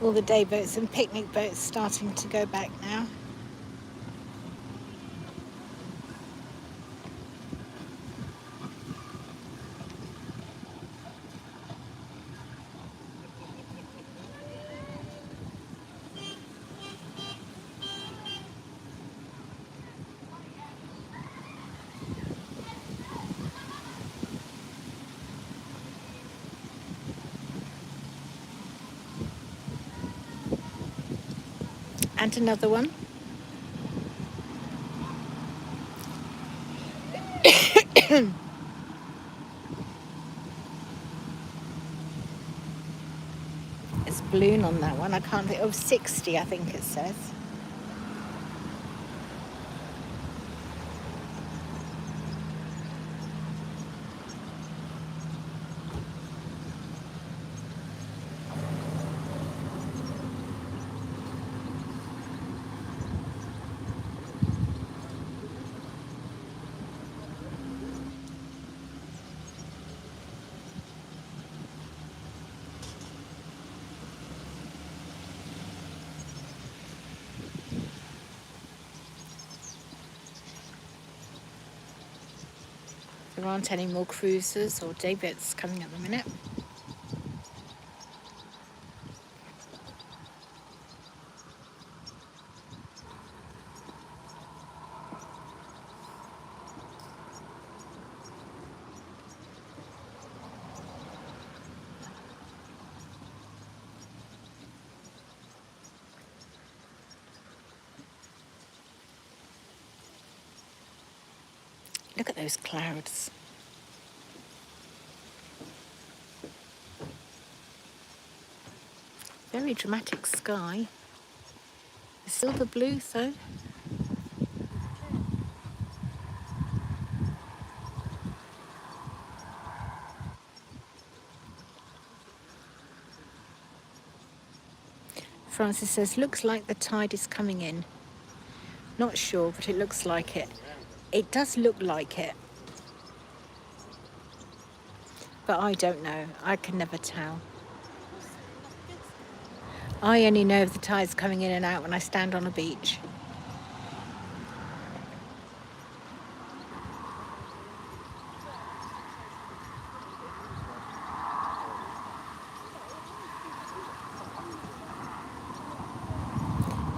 A: All the day boats and picnic boats starting to go back now. And another one. It's balloon on that one. I can't think. Oh, 60, I think it says. There aren't any more cruisers or day boats coming at the minute. Look at those clouds. Very dramatic sky. The silver blue though. Francis says, looks like the tide is coming in. Not sure, but it looks like it. It does look like it. But I don't know. I can never tell. I only know if the tide's coming in and out when I stand on a beach.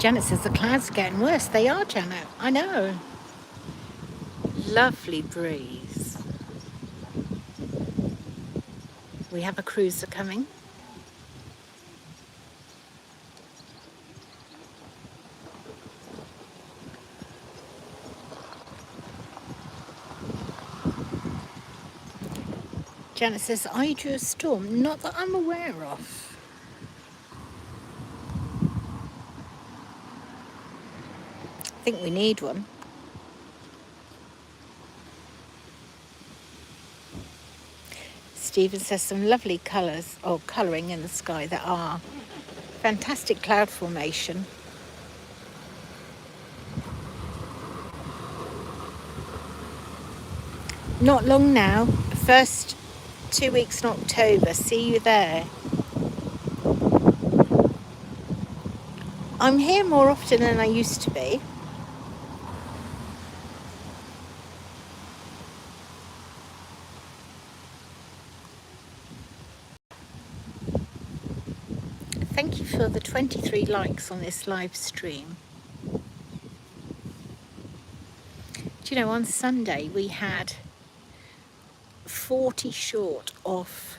A: Janet says the clouds are getting worse. They are, Janet. I know. Lovely breeze. We have a cruiser coming. Janet says, are you due a storm? Not that I'm aware of. I think we need one. Stephen says some lovely colours or colouring in the sky that are fantastic cloud formation. Not long now, first 2 weeks in October, see you there. I'm here more often than I used to be. Thank you for the 23 likes on this live stream. Do you know, on Sunday we had 40 short of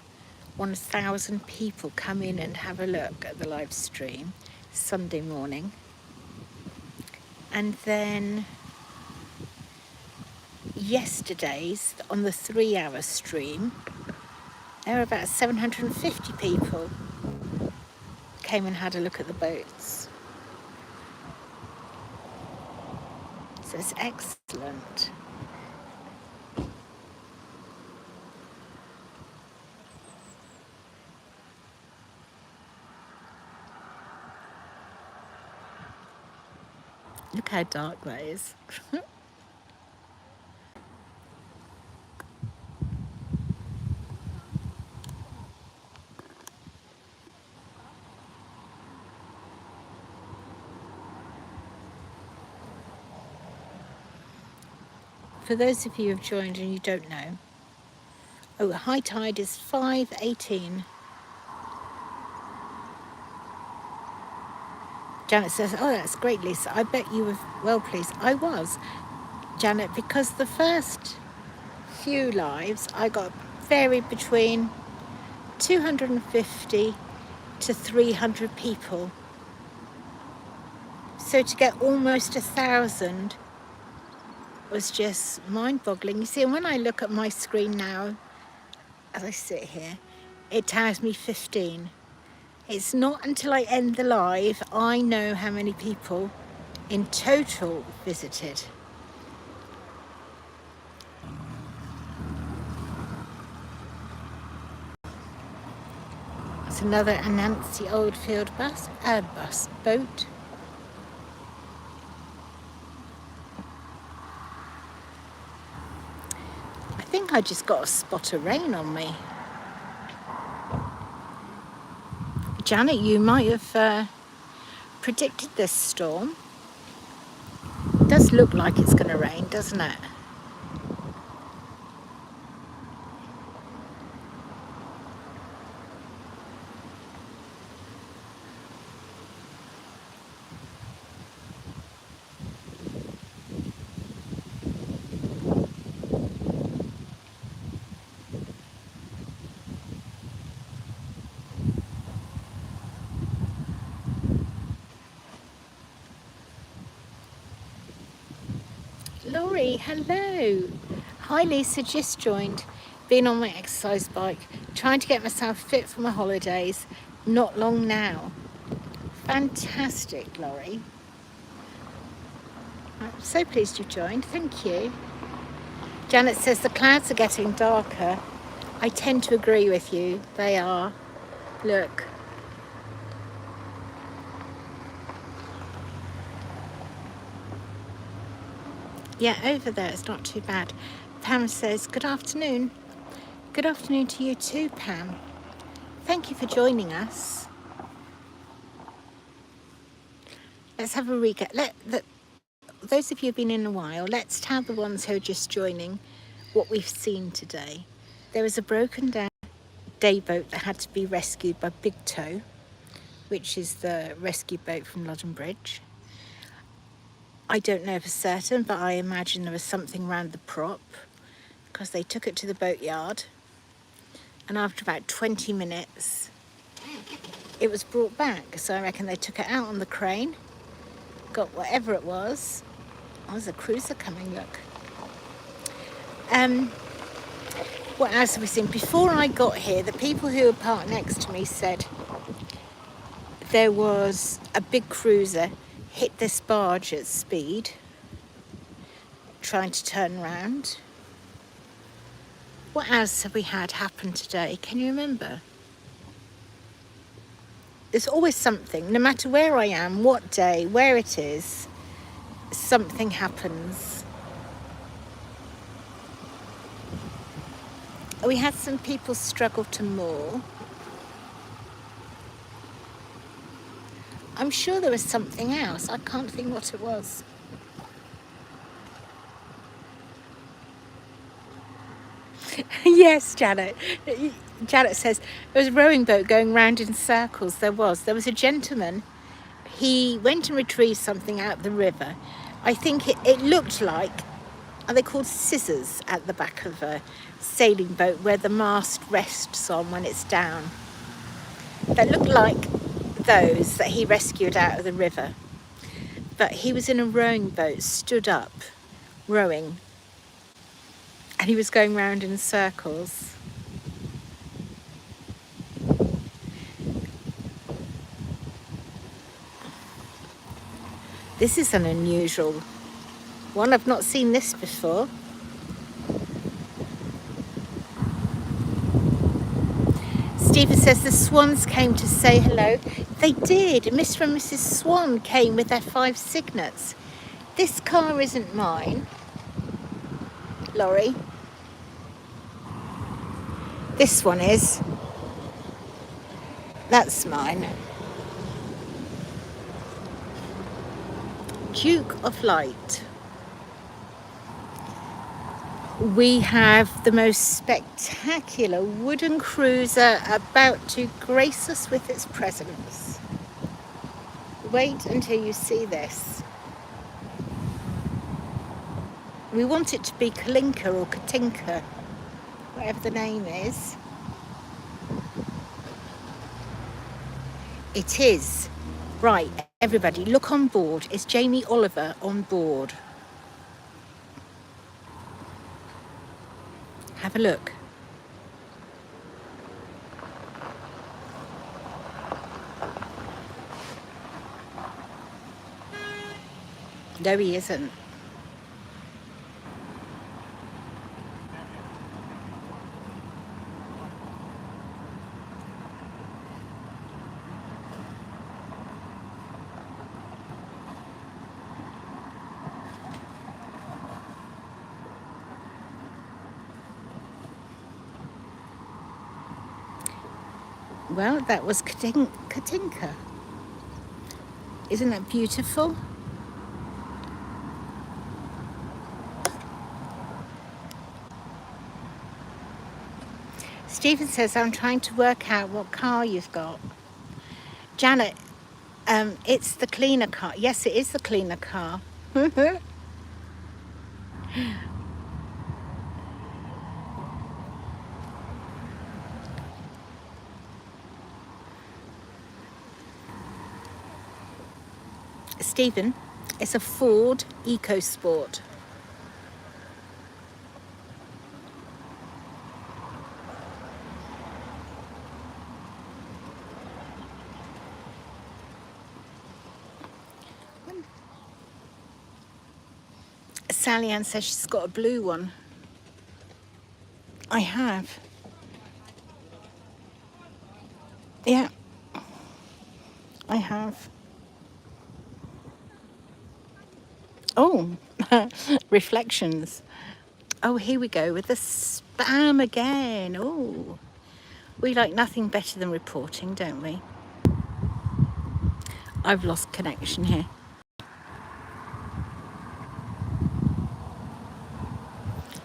A: 1,000 people come in and have a look at the live stream Sunday morning. And then yesterday's, on the 3-hour stream, there were about 750 people came and had a look at the boats. So it's excellent. Look how dark that is. for those of you who have joined and you don't know, high tide is 5:18. Janet says, oh, that's great, Lisa. I bet you were well pleased. I was, Janet, because the first few lives I got varied between 250 to 300 people. So to get almost 1,000 was just mind-boggling. You see, and when I look at my screen now, as I sit here, it tells me 15. It's not until I end the live I know how many people in total visited. It's another Anansi Oldfield boat. I think I just got a spot of rain on me. Janet, you might have predicted this storm. It does look like it's going to rain, doesn't it? Laurie, hello. Hi Lisa, just joined. Been on my exercise bike, trying to get myself fit for my holidays. Not long now. Fantastic, Laurie. I'm so pleased you joined, thank you. Janet says the clouds are getting darker. I tend to agree with you, they are. Look. Yeah, over there it's not too bad. Pam says, good afternoon. Good afternoon to you too, Pam. Thank you for joining us. Let's have a recap. Those of you who've been in a while, let's tell the ones who are just joining what we've seen today. There was a broken down day boat that had to be rescued by Big Toe, which is the rescue boat from Ludham Bridge. I don't know for certain, but I imagine there was something around the prop because they took it to the boatyard, and after about 20 minutes it was brought back. So I reckon they took it out on the crane, got whatever it was. Oh, there's a cruiser coming, look. What else have we seen? Before I got here, the people who were parked next to me said there was a big cruiser hit this barge at speed, trying to turn around. What else have we had happen today? Can you remember? There's always something, no matter where I am, what day, where it is, something happens. We had some people struggle to moor. I'm sure there was something else. I can't think what it was. Yes, Janet. Janet says there was a rowing boat going round in circles. There was a gentleman. He went and retrieved something out of the river. I think it looked like, are they called scissors at the back of a sailing boat where the mast rests on when it's down? That looked like those that he rescued out of the river. But he was in a rowing boat, stood up, rowing, and he was going round in circles. This is an unusual one. I've not seen this before. Stephen says the Swans came to say hello. They did. Mr. and Mrs. Swan came with their 5 cygnets. This car isn't mine, Laurie. This one is. That's mine. Duke of Light. We have the most spectacular wooden cruiser about to grace us with its presence. Wait until you see this. We want it to be Kalinka or Katinka, whatever the name is. It is. Right, everybody, look on board. Is Jamie Oliver on board? Have a look. No, he isn't. Well, that was Katinka. Isn't that beautiful? Stephen says, I'm trying to work out what car you've got. Janet, it's the cleaner car. Yes, it is the cleaner car. Stephen, it's a Ford EcoSport. Sally Ann says she's got a blue one. I have. Yeah, I have. Oh, reflections. Oh, here we go with the spam again. Oh, we like nothing better than reporting, don't we? I've lost connection here.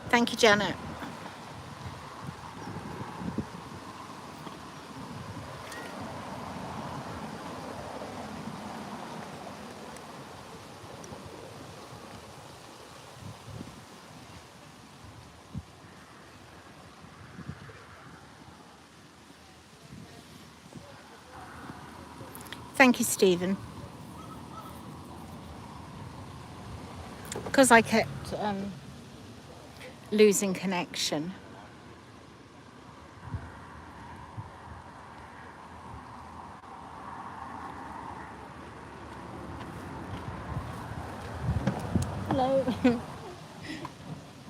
A: Thank you, Janet. Thank you, Stephen. Because I kept losing connection. Hello. Am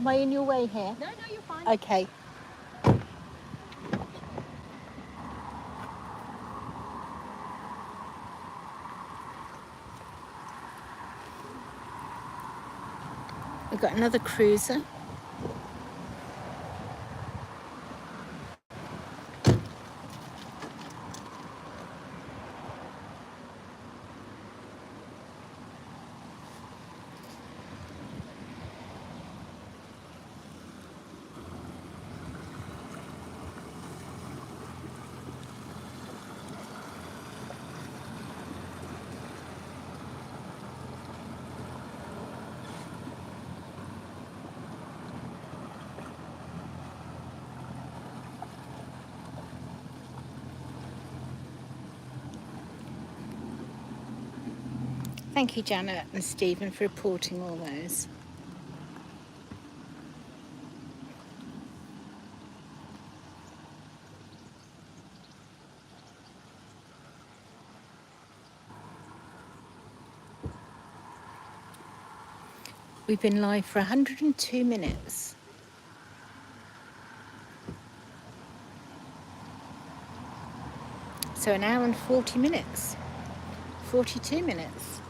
A: I in your way here?
D: No, you're fine.
A: Okay. We've got another cruiser. Thank you, Janet and Stephen, for reporting all those. We've been live for 102 minutes. So an hour and 40 minutes. 42 minutes.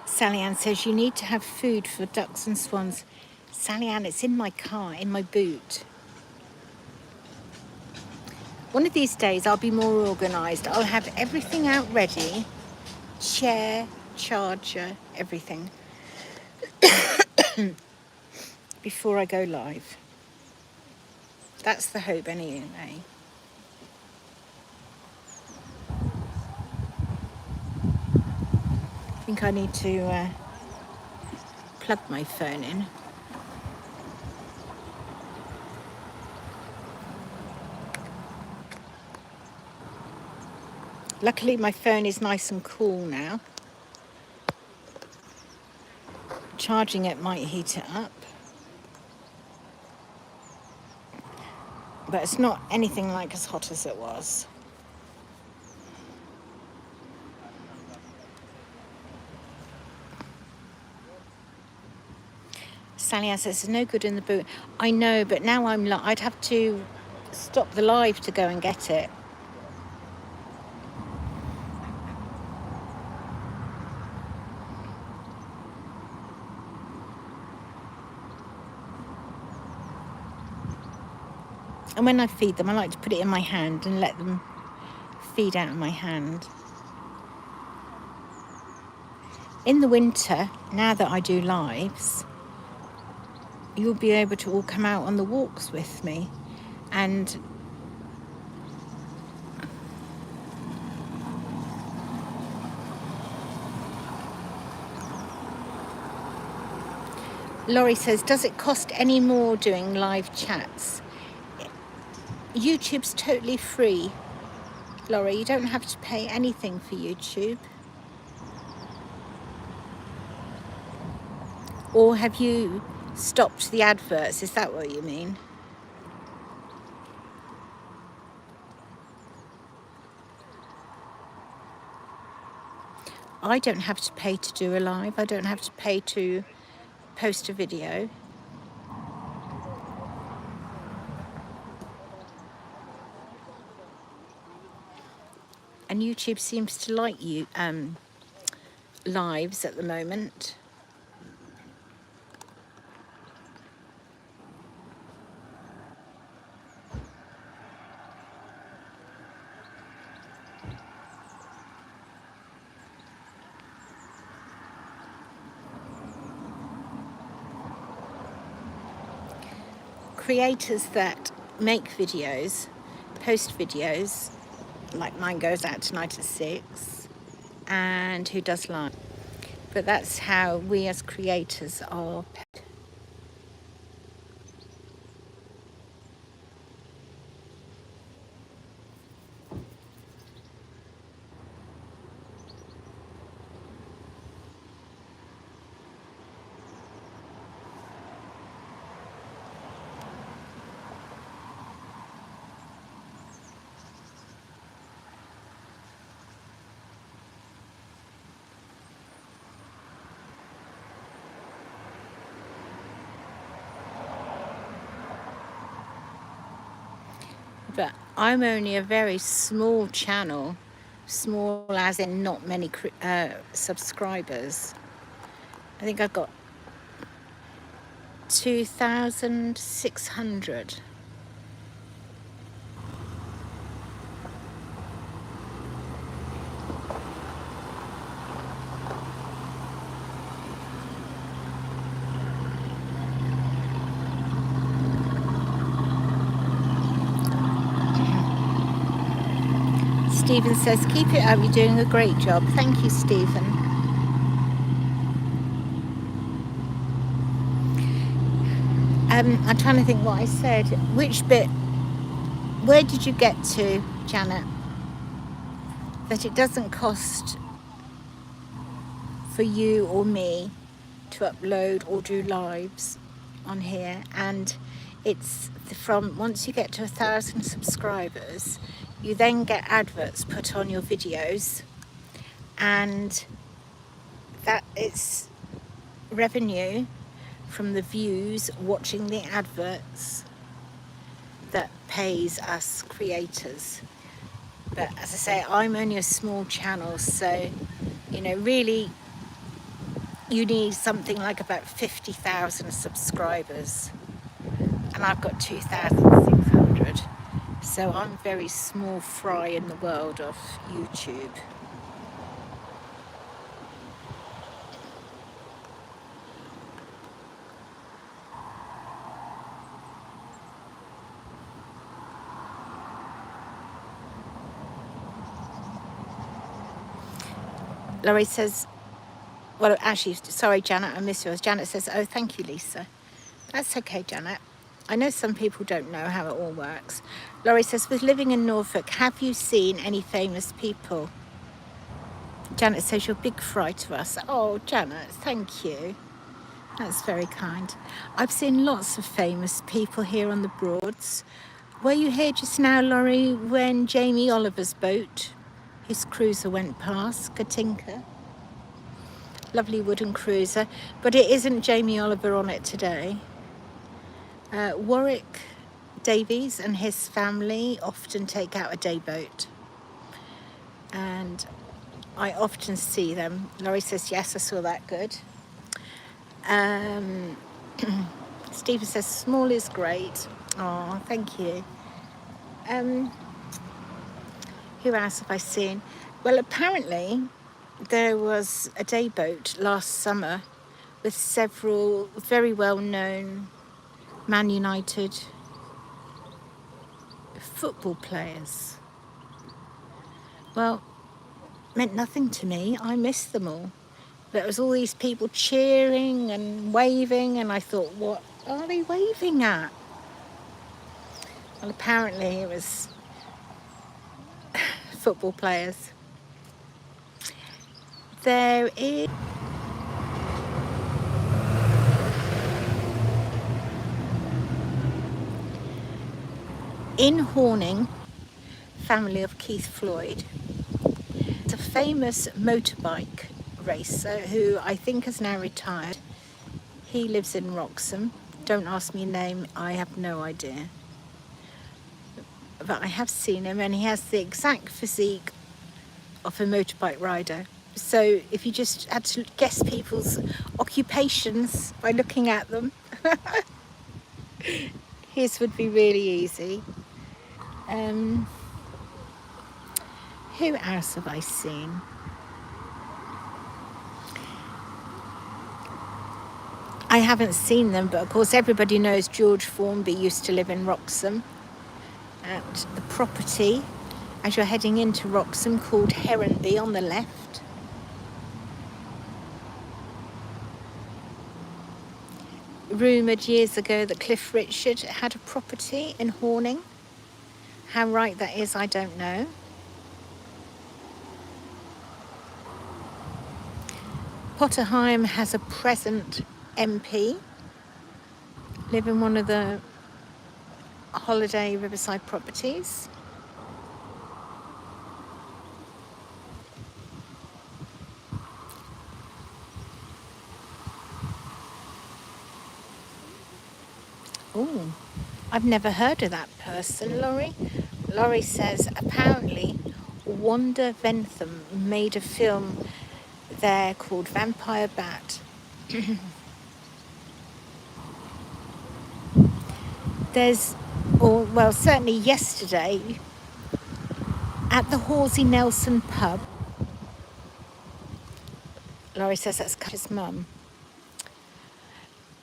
A: Sally Ann says you need to have food for ducks and swans. Sally Ann, it's in my car, in my boot. One of these days I'll be more organised. I'll have everything out ready, chair, charger, everything, before I go live. That's the hope anyway. I think I need to plug my phone in. Luckily my phone is nice and cool now. Charging it might heat it up. But it's not anything like as hot as it was. Sally Ann says, no good in the boot. I know, but now I'd have to stop the live to go and get it. And when I feed them, I like to put it in my hand and let them feed out of my hand. In the winter, now that I do lives, you'll be able to all come out on the walks with me. And Laurie says, does it cost any more doing live chats? YouTube's totally free, Laurie. You don't have to pay anything for YouTube. Or have you stopped the adverts? Is that what you mean? I don't have to pay to do a live. I don't have to pay to post a video. And YouTube seems to like you lives at the moment. Creators that make videos, post videos, like mine goes out tonight at 6, and who does live. But that's how we as creators are paid. But I'm only a very small channel, small as in not many subscribers. I think I've got 2,600. Stephen says, keep it up, you're doing a great job. Thank you, Stephen. I'm trying to think what I said. Which bit, where did you get to, Janet? That it doesn't cost for you or me to upload or do lives on here, and it's from once you get to 1,000 subscribers, you then get adverts put on your videos, and that it's revenue from the views watching the adverts that pays us creators. But as I say, I'm only a small channel, so you know, really you need something like about 50,000 subscribers, and I've got 2,600. So So I'm very small fry in the world of YouTube. Laurie says, well, actually, sorry, Janet, I miss yours. Janet says, oh, thank you, Lisa. That's okay, Janet. I know some people don't know how it all works. Laurie says, with living in Norfolk, have you seen any famous people? Janet says, you're big fry to us. Oh, Janet, thank you. That's very kind. I've seen lots of famous people here on the Broads. Were you here just now, Laurie, when Jamie Oliver's boat, his cruiser, went past, Katinka? Lovely wooden cruiser, but it isn't Jamie Oliver on it today. Warwick Davies and his family often take out a day boat, and I often see them. Laurie says, yes, I saw that, good. Stephen says, small is great. Oh, thank you. Who else have I seen? Well, apparently there was a day boat last summer with several very well-known Man United football players. Well, meant nothing to me. I missed them all. There was all these people cheering and waving, and I thought, what are they waving at? Well, apparently it was football players. There is... in Horning, family of Keith Floyd, it's a famous motorbike racer who I think has now retired. He lives in Wroxham. Don't ask me a name, I have no idea. But I have seen him, and he has the exact physique of a motorbike rider. So if you just had to guess people's occupations by looking at them, his would be really easy. Who else have I seen? I haven't seen them, but of course everybody knows George Formby used to live in Wroxham at the property as you're heading into Wroxham called Heronby on the left. Rumoured years ago that Cliff Richard had a property in Horning. How right that is, I don't know. Potterheim has a present MP, live in one of the holiday riverside properties. Oh, I've never heard of that person, Laurie. Laurie says apparently Wanda Ventham made a film there called Vampire Bat. There's, or well, certainly yesterday at the Horsey Nelson pub. Laurie says that's his mum.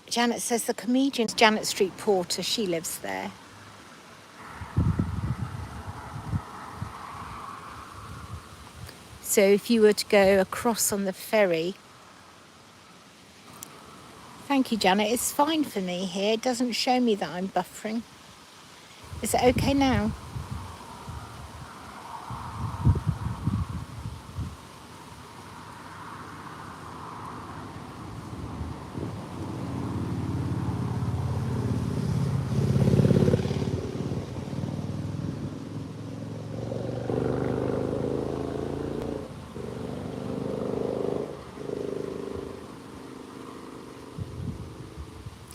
A: Janet says the comedian's Janet Street Porter, she lives there. So if you were to go across on the ferry, thank you, Janet, it's fine for me here. It doesn't show me that I'm buffering. Is it okay now?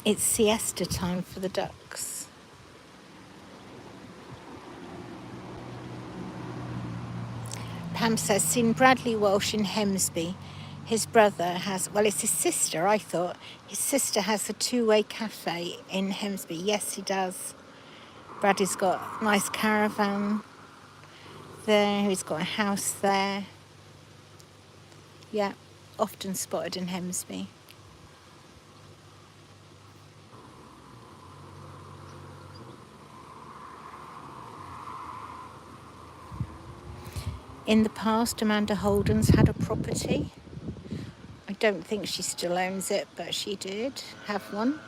A: It's siesta time for the ducks. Pam says, seen Bradley Walsh in Hemsby. His brother has, well, it's his sister, I thought. His sister has a two-way cafe in Hemsby. Yes, he does. Bradley's got a nice caravan there. He's got a house there. Yeah, often spotted in Hemsby. In the past, Amanda Holden's had a property. I don't think she still owns it, but she did have one.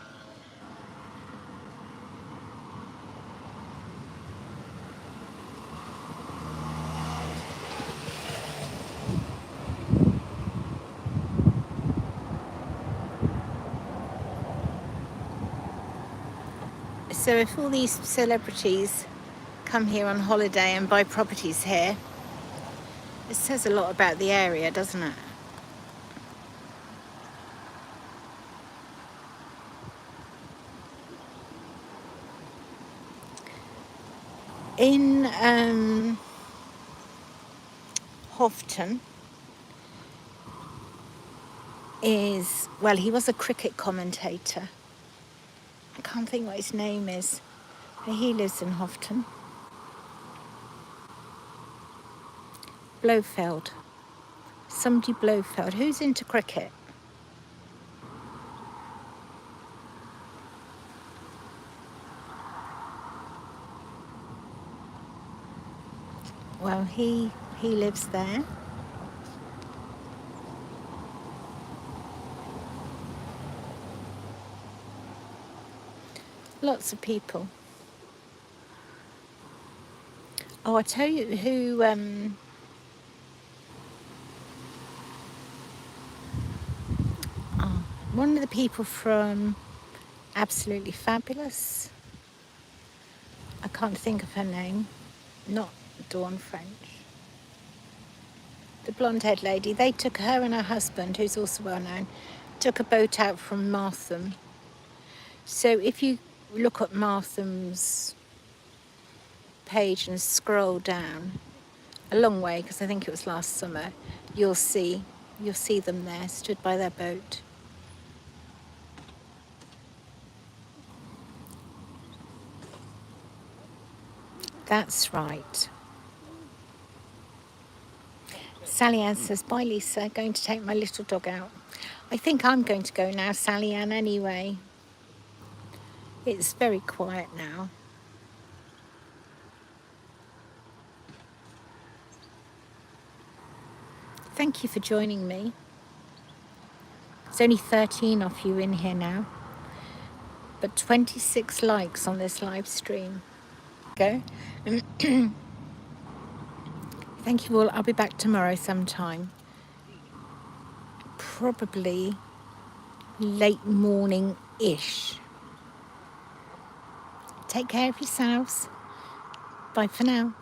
A: So if all these celebrities come here on holiday and buy properties here, it says a lot about the area, doesn't it? In Houghton is, well, he was a cricket commentator. I can't think what his name is, but he lives in Houghton. Blofeld. Somebody Blofeld. Who's into cricket? Well, he lives there. Lots of people. Oh, I'll tell you who one of the people from Absolutely Fabulous. I can't think of her name. Not Dawn French. The blonde-haired lady. They took her and her husband, who's also well known, took a boat out from Martham. So if you look at Martham's page and scroll down a long way, because I think it was last summer, you'll see them there, stood by their boat. That's right. Sally Ann says, bye Lisa, going to take my little dog out. I think I'm going to go now, Sally Ann, anyway. It's very quiet now. Thank you for joining me. There's only 13 of you in here now, but 26 likes on this live stream. Go. Thank you all. I'll be back tomorrow sometime. Probably late morning-ish. Take care of yourselves. Bye for now.